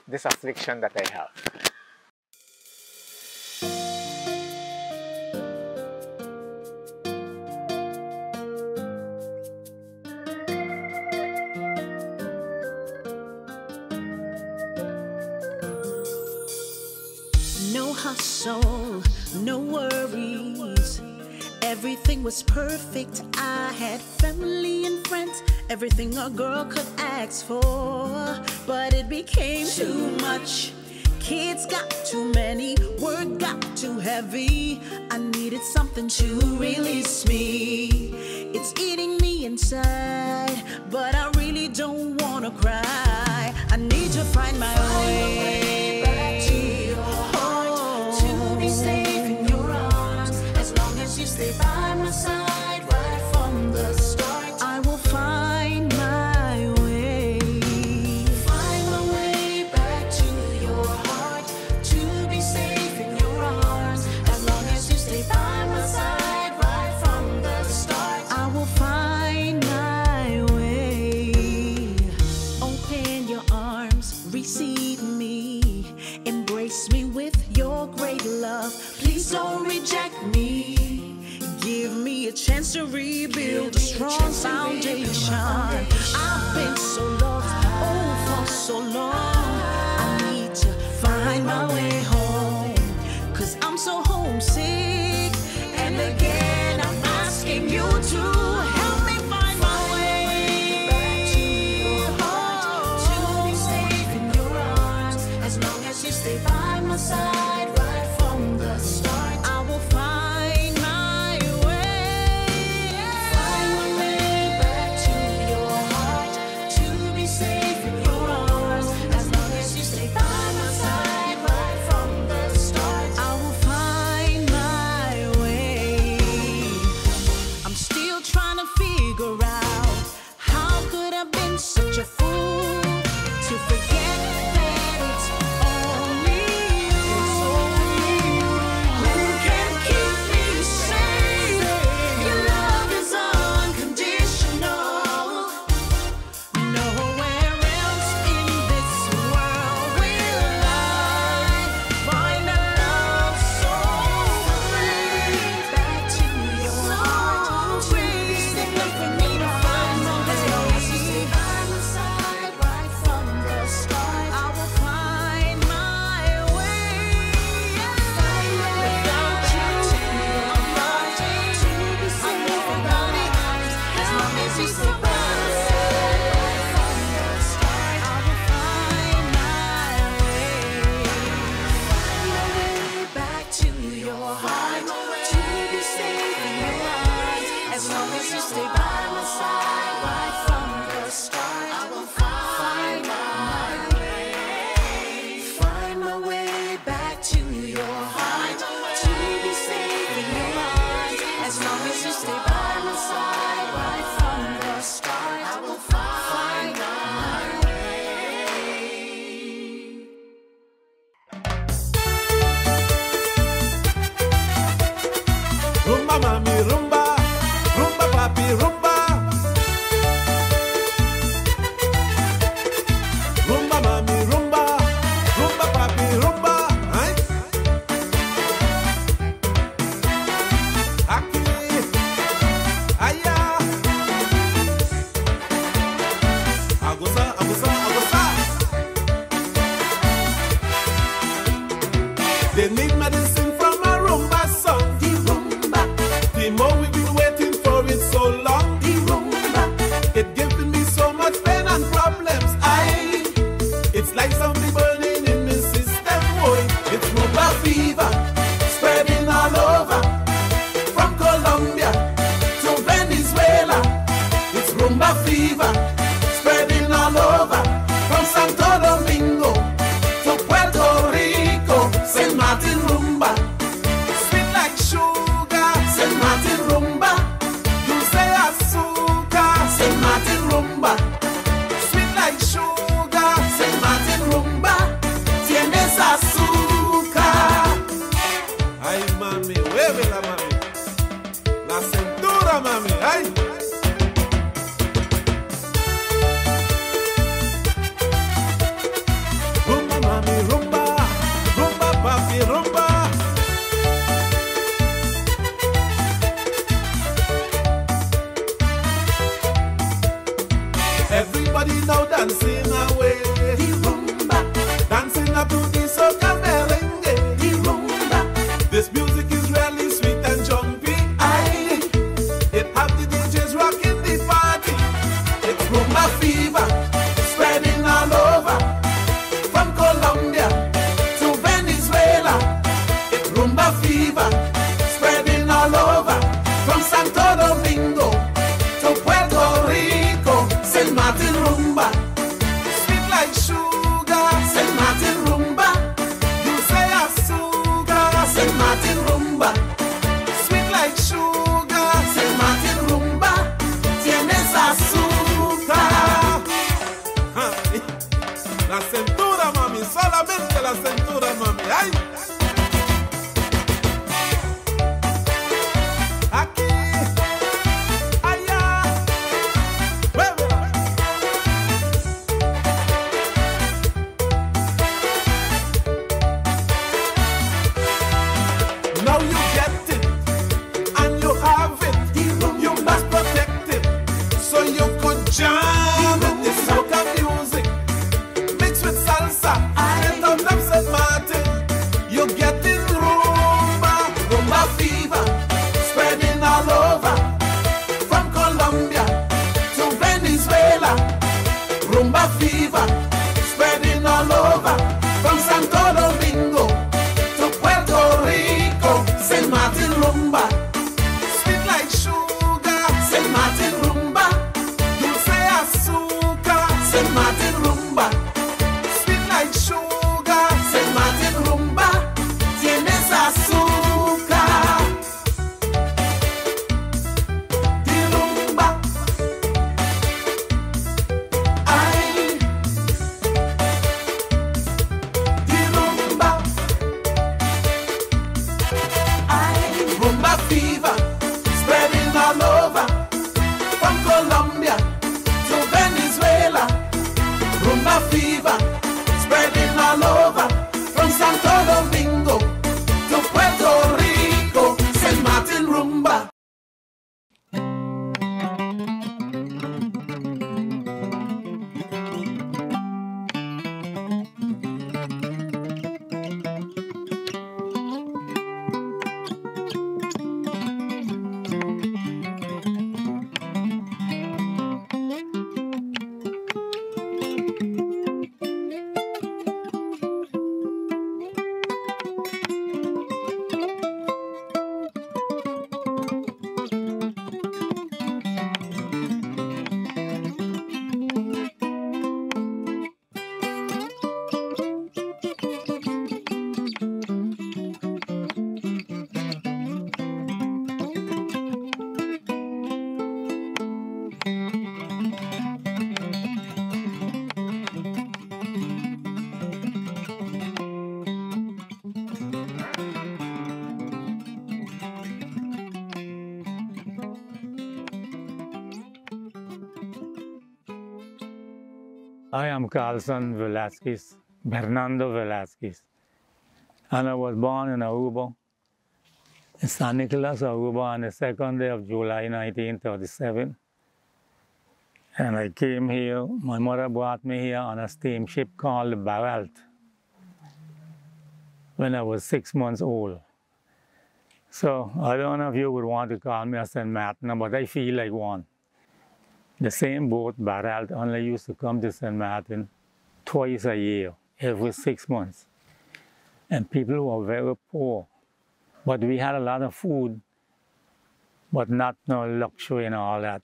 this affliction that I have. No hustle, no worries. Everything was perfect. I had family and friends, everything a girl could ask for. But it became too much. Kids got too many, work got too heavy. I needed something to release me. It's eating me inside, but I really don't wanna cry. I need to find my way back to your heart, to be safe in your arms. As long as you stay by my side right from the start, I will find my way. Find my way back to your heart, to be safe in your arms. As long as you stay by my side right from the start, I will find my way. Open your arms, receive me, embrace me with your great love. Please don't reject me. Give me a chance to rebuild a strong foundation. I've been so lost, oh, for so long. I need to find find my way home, 'cause I'm so homesick. And again, I'm asking you to help me find my way back to your heart, to be safe in your arms. As long as you stay by my side right from the start, I will find my way. Find my way back to your heart, to be safe in your arms. As long as you stay by my side right from the start, I will find my way. I'm still trying to figure out how could I been such a fool to forget that it's only you who can keep me safe. Your love is unconditional. Nowhere else in this world will I find a love so free. Back to your heart, please look for me to find my way. As long as you stay by my side right from the start, I will find my way. Find my way back to your heart, to be safe in your arms. As long as you stay by my side right from the start, I will find my way. Find my way back to your heart, to be safe in your arms. As long as you stay by my side right from the start, I will find my way. Find my way back to your heart, to be safe in your arms. As long as you stay by my side right from the start, I will find my way. Rumba mami rumba, rumba papi rumba. Rumba mami rumba, rumba papi rumba. Ay. Aquí, allá. Agosa, agosa, agosa. They need medicine from a rumba song. The rumba. The more we've been waiting for it so long. The rumba. It giving me so much pain and problems. It's like something burning in the system. Boy, it's rumba fever, spreading all over. From Colombia to Venezuela. It's rumba fever, spreading all over. From Santo Domingo to Puerto Rico. St. Martin rumba, sweet like sugar. St. Martin rumba, dulce azúcar. St. Martin rumba, sweet like sugar. St. Martin rumba, tienes azúcar. Ay mami, muévela mami, la cintura mami, ay. Rumba mami rumba, rumba papi rumba. Everybody now dancing away. The rumba, dancing up to the soca merengue. The rumba, this music is really sweet and jumpy. Aye, it have the DJs rocking the party. It's rumba fever, spreading all over. From Colombia to Venezuela. It's rumba fever, spreading all over. From Santo Domingo to Puerto Rico. St. Martin rumba, sweet like sugar. St. Martin rumba, dulce azúcar. St. Martin rumba, sweet like sugar. St. Martin rumba, tienes azúcar. La cintura mami, solamente la cintura mami. Ay. Aquí, allá. Muévela. Now you get it, and you have it. You must protect it, so you could jam with the soca music. Mixed with salsa, and on St. Martin. I am Carlson Velasquez, Bernardo Velasquez, and I was born in Aruba, in San Nicolas, Aruba, on the 2nd day of July, 1937. And I came here, my mother brought me here on a steamship called the Baralt when I was 6 months old. So I don't know if you would want to call me a St. Martin, but I feel like one. The same boat, Baralt, only used to come to St. Martin twice a year, every 6 months. And people were very poor. But we had a lot of food, but not no luxury and all that.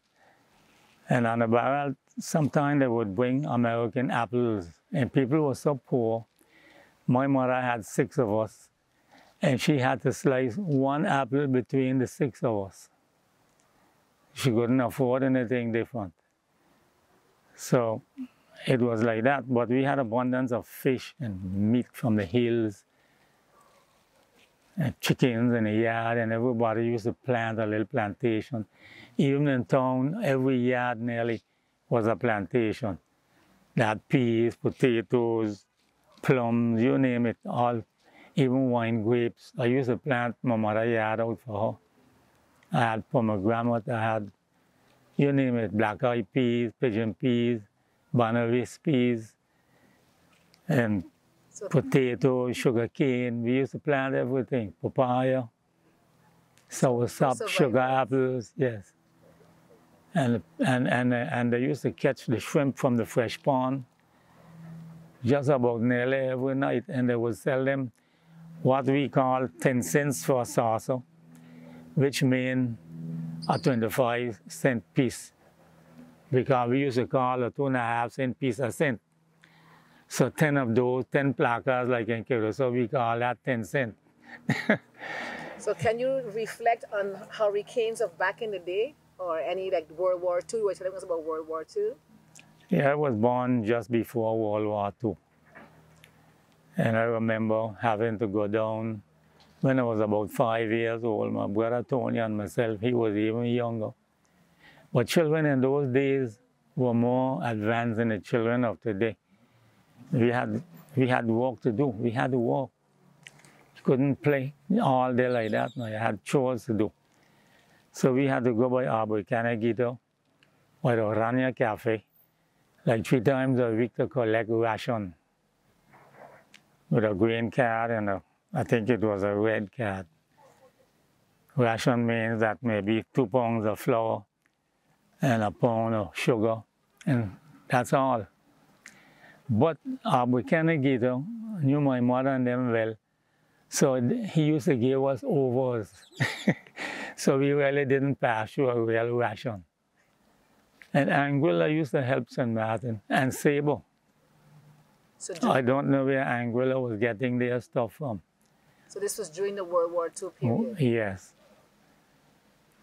And on the Baralt, sometimes they would bring American apples. And people were so poor. My mother had 6 of us, and she had to slice 1 apple between the 6 of us. She couldn't afford anything different. So it was like that, but we had abundance of fish and meat from the hills and chickens in the yard, and everybody used to plant a little plantation. Even in town, every yard nearly was a plantation. They had peas, potatoes, plums, you name it, all, even wine grapes. I used to plant my mother's yard out for her. I had pomegranate, I had, you name it, black-eyed peas, pigeon peas, Banavis peas, and potato, sugar cane. We used to plant everything, papaya, soursop, sugar apples, yes. And they used to catch the shrimp from the fresh pond just about nearly every night, and they would sell them what we call 10 cents for a saucer, which means a 25-cent piece, because we used to call a 2.5-cent piece a cent. So 10 of those, 10 placards like in Kiro, so we call that 10 cents. So can you reflect on hurricanes of back in the day, or any like World War II? You were telling us about World War II? Yeah, I was born just before World War II. And I remember having to go down when I was about 5 years old. My brother Tony and myself, he was even younger. But children in those days were more advanced than the children of today. We had work to do. We had to work. You couldn't play all day like that. No, you had chores to do. So we had to go by Abercannagito or the Orania Cafe, like 3 times a week to collect ration with a green card and I think it was a red card. Ration means that maybe 2 pounds of flour and a pound of sugar, and that's all. But Abercannagito knew my mother and them well, so he used to give us overs. So we really didn't pass through a real ration. And Anguilla used to help St. Martin, and Sable. So I don't know where Anguilla was getting their stuff from. So this was during the World War II period? Yes.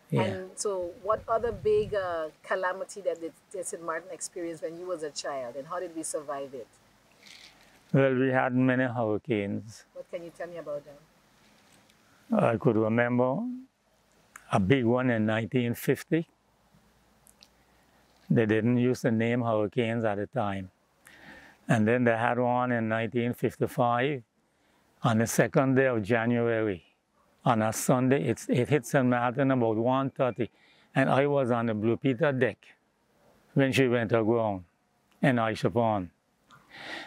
Yeah. And so what other big calamity that did St. Martin experience when you was a child, and how did we survive it? Well, we had many hurricanes. What can you tell me about them? I could remember a big one in 1950. They didn't use the name hurricanes at the time. And then they had one in 1955 on the 2nd day of January. On a Sunday, it hit St. Martin about 1:30, and I was on the Blue Peter deck when she went aground in Aisha Pond.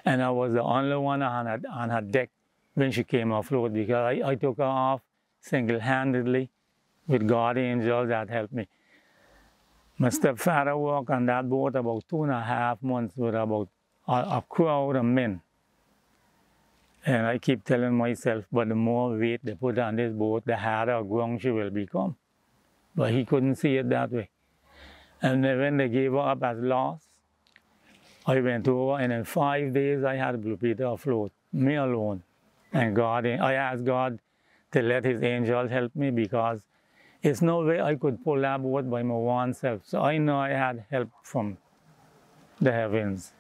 And I was the only one on her deck when she came afloat, because I took her off single-handedly with God angels that helped me. My stepfather worked on that boat about 2.5 months with about a crowd of men. And I keep telling myself, but the more weight they put on this boat, the harder ground she will become. But he couldn't see it that way. And then when they gave her up as lost, I went over, and in 5 days I had Blue Peter afloat, me alone. And I asked God to let his angels help me, because there's no way I could pull that boat by my one self. So I know I had help from the heavens.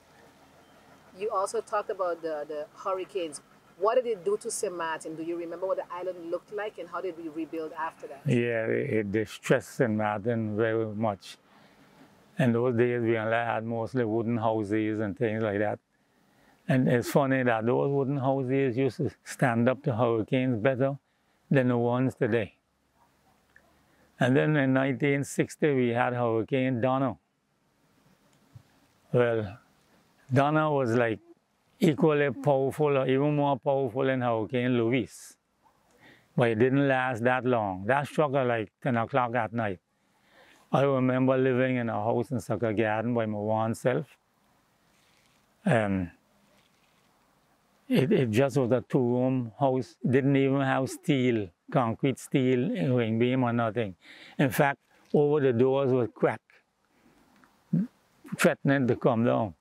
You also talked about the hurricanes. What did it do to St. Martin? Do you remember what the island looked like, and how did we rebuild after that? Yeah, it distressed St. Martin very much. And those days we only had mostly wooden houses and things like that. And it's funny that those wooden houses used to stand up to hurricanes better than the ones today. And then in 1960, we had Hurricane Donna. Well, Donna was like equally powerful or even more powerful than Hurricane Luis. But it didn't last that long. That struck at like 10 o'clock at night. I remember living in a house in Sucker Garden by my one self. And it just was a two-room house. It didn't even have steel, concrete steel, ring beam or nothing. In fact, over the doors was crack, threatening to come down.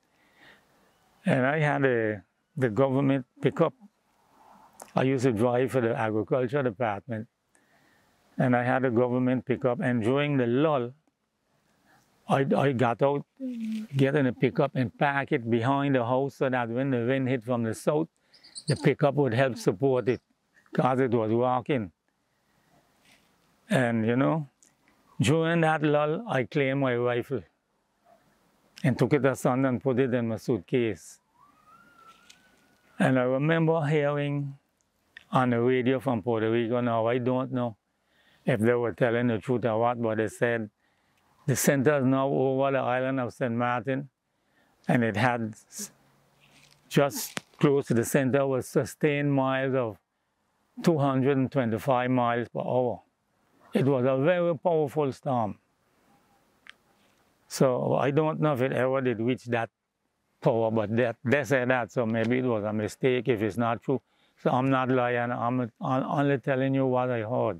And I had the government pickup. I used to drive for the agriculture department. And I had a government pickup. And during the lull, I got out, get in a pickup and park it behind the house so that when the wind hit from the south, the pickup would help support it because it was rocking. And you know, during that lull, I claimed my rifle and took it to son and put it in my suitcase. And I remember hearing on the radio from Puerto Rico, now I don't know if they were telling the truth or what, but they said the center is now over the island of St. Martin, and it had just close to the center was sustained miles of 225 miles per hour. It was a very powerful storm. So I don't know if it ever did reach that power, but they said that, so maybe it was a mistake if it's not true. So I'm not lying, I'm only telling you what I heard.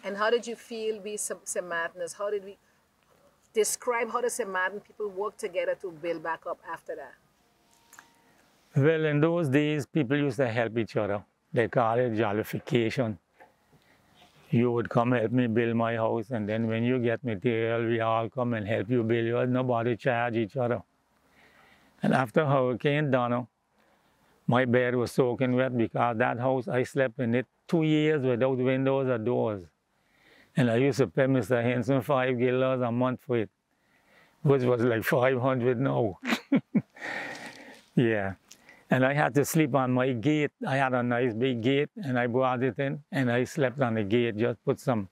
And how did you feel, we St. Martiners? How did we describe how the St. Martin people work together to build back up after that? Well, in those days, people used to help each other. They call it jollification. You would come help me build my house, and then when you get material, we all come and help you build yours. Nobody charge each other. And after Hurricane Donna, my bed was soaking wet because that house, I slept in it 2 years without windows or doors. And I used to pay Mr. Henson $5 a month for it, which was like $500 now. Yeah. And I had to sleep on my gate. I had a nice big gate, and I brought it in, and I slept on the gate, just put some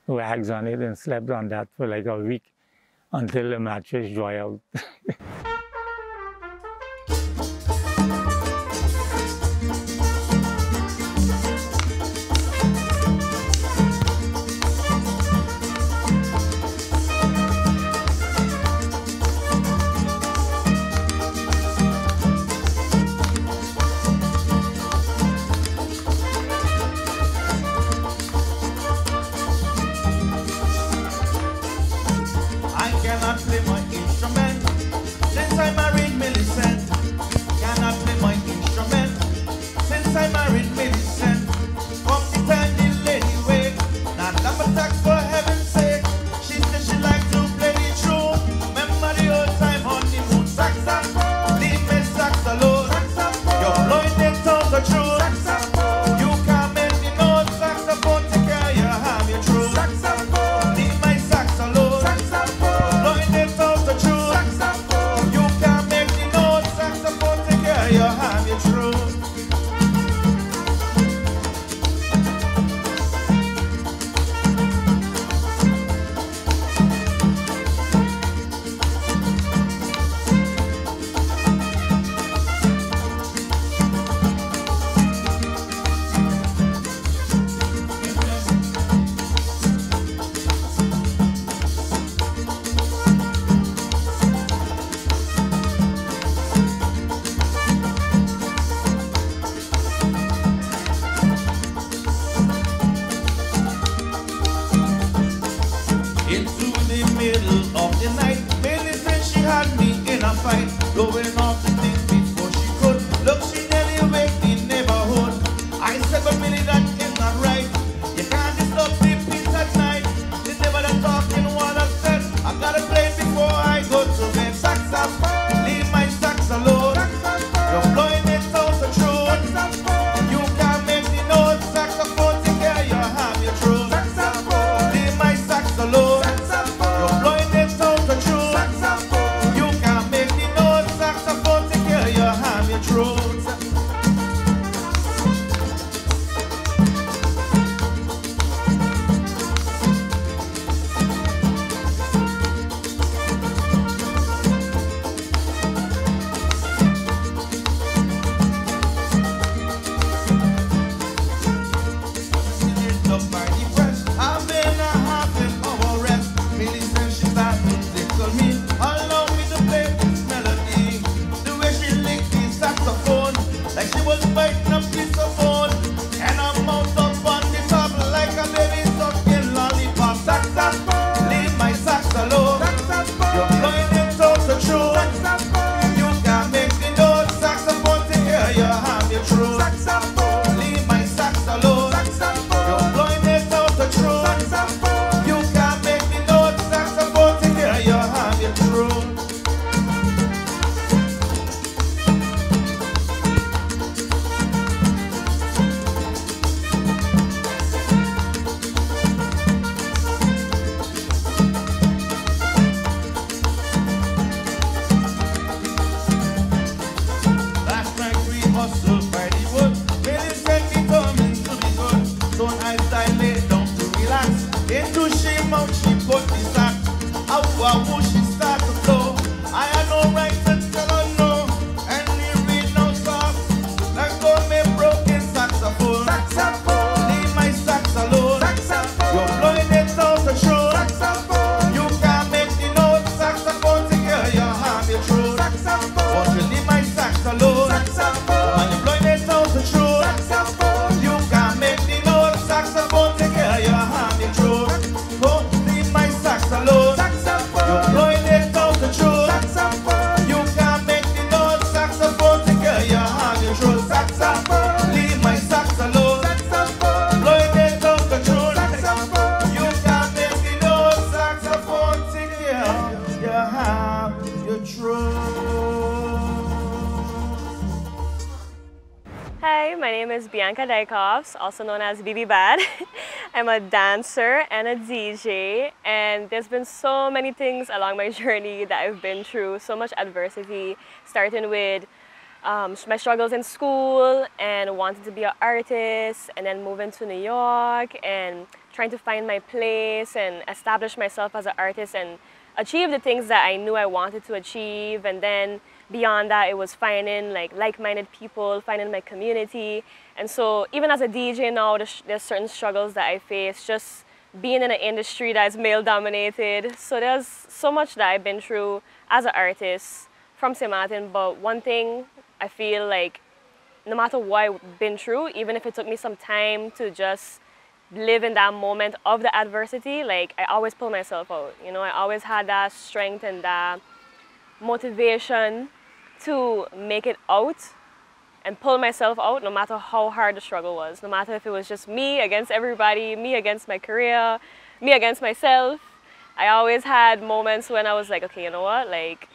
rags on it and slept on that for like a week until the mattress dry out. I cannot play my instrument. Let's Well, who she start to blow. I had no right to tell her no. And he read no song. Let go me broken saxophone. Saxophone. Leave my sax alone. Saxophone. You're blowing it out the show. Saxophone. You can't make the note. Saxophone to hear your heart your throat. Saxophone. Won't you leave my sax alone? Saxophone. And you're blowing it out the show. Saxophone. You can't make the note. Saxophone to hear your heart your throat. Oh, leave my sax alone. Saxophone. You're blowing it out the throat. Saxophone. You can't make the note. Saxophone to hear your heart your throat. Saxophone. Leave my sax alone. Saxophone. Blowing it out the throat. Saxophone. You can't make the note. Saxophone to hear your heart your throat. Hi, my name is Bianca Dykhoffs, also known as BB Bad. I'm a dancer and a DJ, and there's been so many things along my journey that I've been through, so much adversity, starting with my struggles in school and wanting to be an artist, and then moving to New York and trying to find my place and establish myself as an artist and achieve the things that I knew I wanted to achieve. And then beyond that, it was finding like-minded people, finding my community. And so even as a DJ now, there's certain struggles that I face, just being in an industry that is male-dominated. So there's so much that I've been through as an artist from St. Martin. But one thing I feel like, no matter what I've been through, even if it took me some time to just live in that moment of the adversity, like, I always pull myself out. You know, I always had that strength and that motivation to make it out and pull myself out, no matter how hard the struggle was, no matter if it was just me against everybody, me against my career, me against myself. I always had moments when I was like, okay, you know what, like,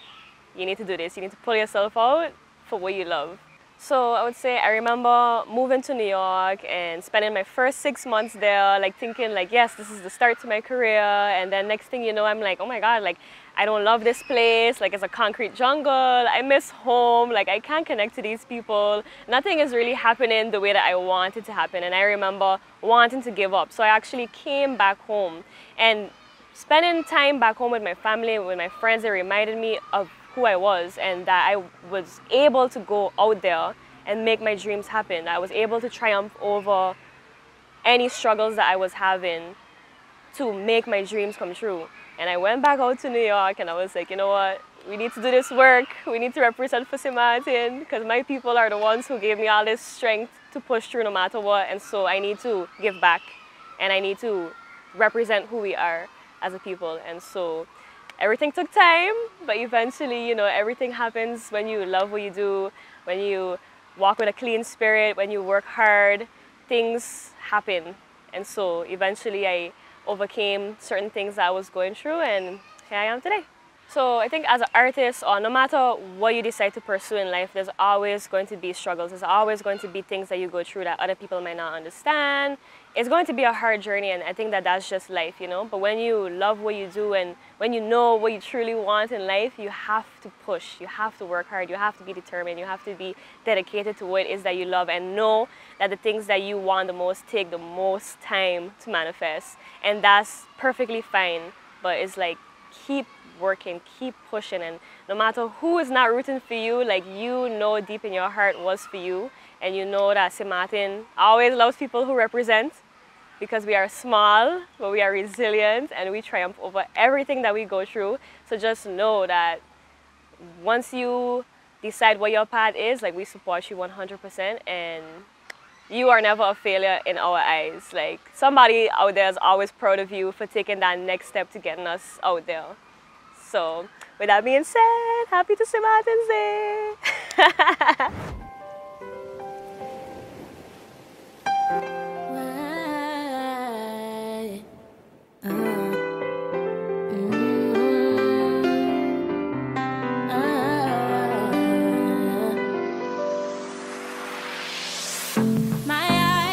you need to do this, you need to pull yourself out for what you love. So I would say I remember moving to New York and spending my first 6 months there, like thinking like, yes, this is the start to my career. And then next thing you know, I'm like, oh my God, like, I don't love this place. Like, it's a concrete jungle. I miss home. Like, I can't connect to these people. Nothing is really happening the way that I want it to happen. And I remember wanting to give up. So I actually came back home, and spending time back home with my family, with my friends, it reminded me of who I was, and that I was able to go out there and make my dreams happen. I was able to triumph over any struggles that I was having to make my dreams come true. And I went back out to New York, and I was like, you know what, we need to do this work. We need to represent for St. Martin, because my people are the ones who gave me all this strength to push through no matter what. And so I need to give back, and I need to represent who we are as a people. And so everything took time, but eventually, you know, everything happens when you love what you do, when you walk with a clean spirit, when you work hard, things happen. And so eventually I overcame certain things that I was going through, and here I am today. So I think as an artist, or no matter what you decide to pursue in life, there's always going to be struggles. There's always going to be things that you go through that other people might not understand. It's going to be a hard journey, and I think that that's just life, you know. But when you love what you do, and when you know what you truly want in life, you have to push, you have to work hard, you have to be determined, you have to be dedicated to what it is that you love, and know that the things that you want the most take the most time to manifest. And that's perfectly fine, but it's like, keep working, keep pushing, and no matter who is not rooting for you, like, you know deep in your heart what's for you, and you know that St. Martin always loves people who represent, because we are small, but we are resilient, and we triumph over everything that we go through. So just know that once you decide what your path is, like, we support you 100%, and you are never a failure in our eyes. Like, somebody out there is always proud of you for taking that next step to getting us out there. So with that being said, happy to St. Martin's Day. My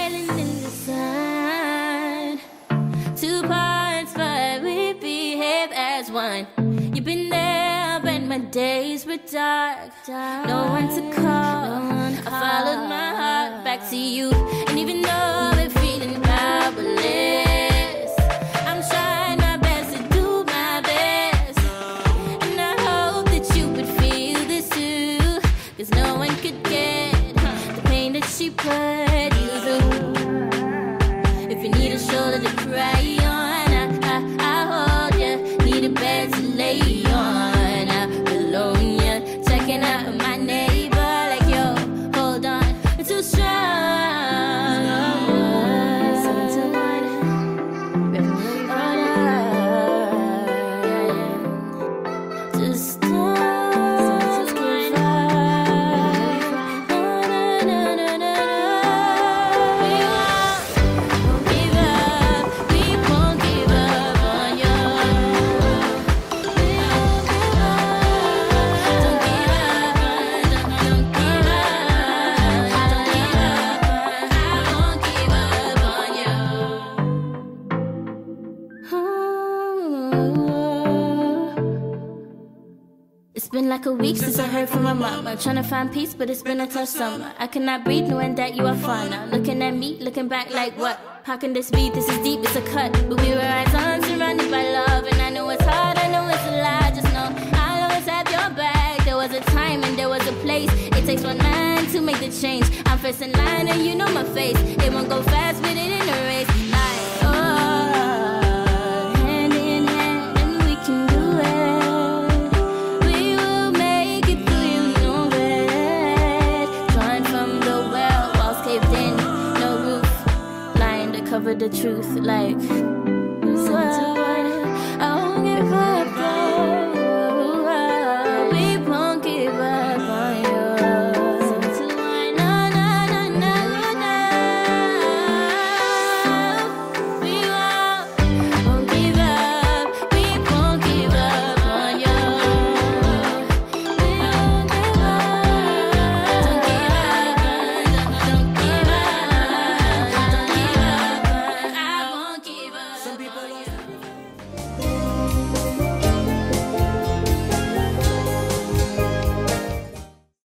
island in the sun, 2 parts, but we behave as one. You've been there when my days were dark, no one to call. I followed my heart back to you, and even though we're feeling powerless, I'm trying my best to do my best. been like a week since I heard from my mama. Trying to find peace, but it's been a tough summer. I cannot breathe knowing that you are fine now. Looking at me, looking back like what? How can this be? This is deep, it's a cut. But we were eyes on, surrounded by love. And I know it's hard, I know it's a lie. Just know I'll always have your back. There was a time and there was a place. It takes one man to make the change. I'm first in line and you know my face. It won't go fast, but it in a race. Like, oh, hand in hand, and we can do it. We will make it through, you know it. Drawing from the well, walls caved in, no roof. Lying to cover the truth, like, so I won't give up.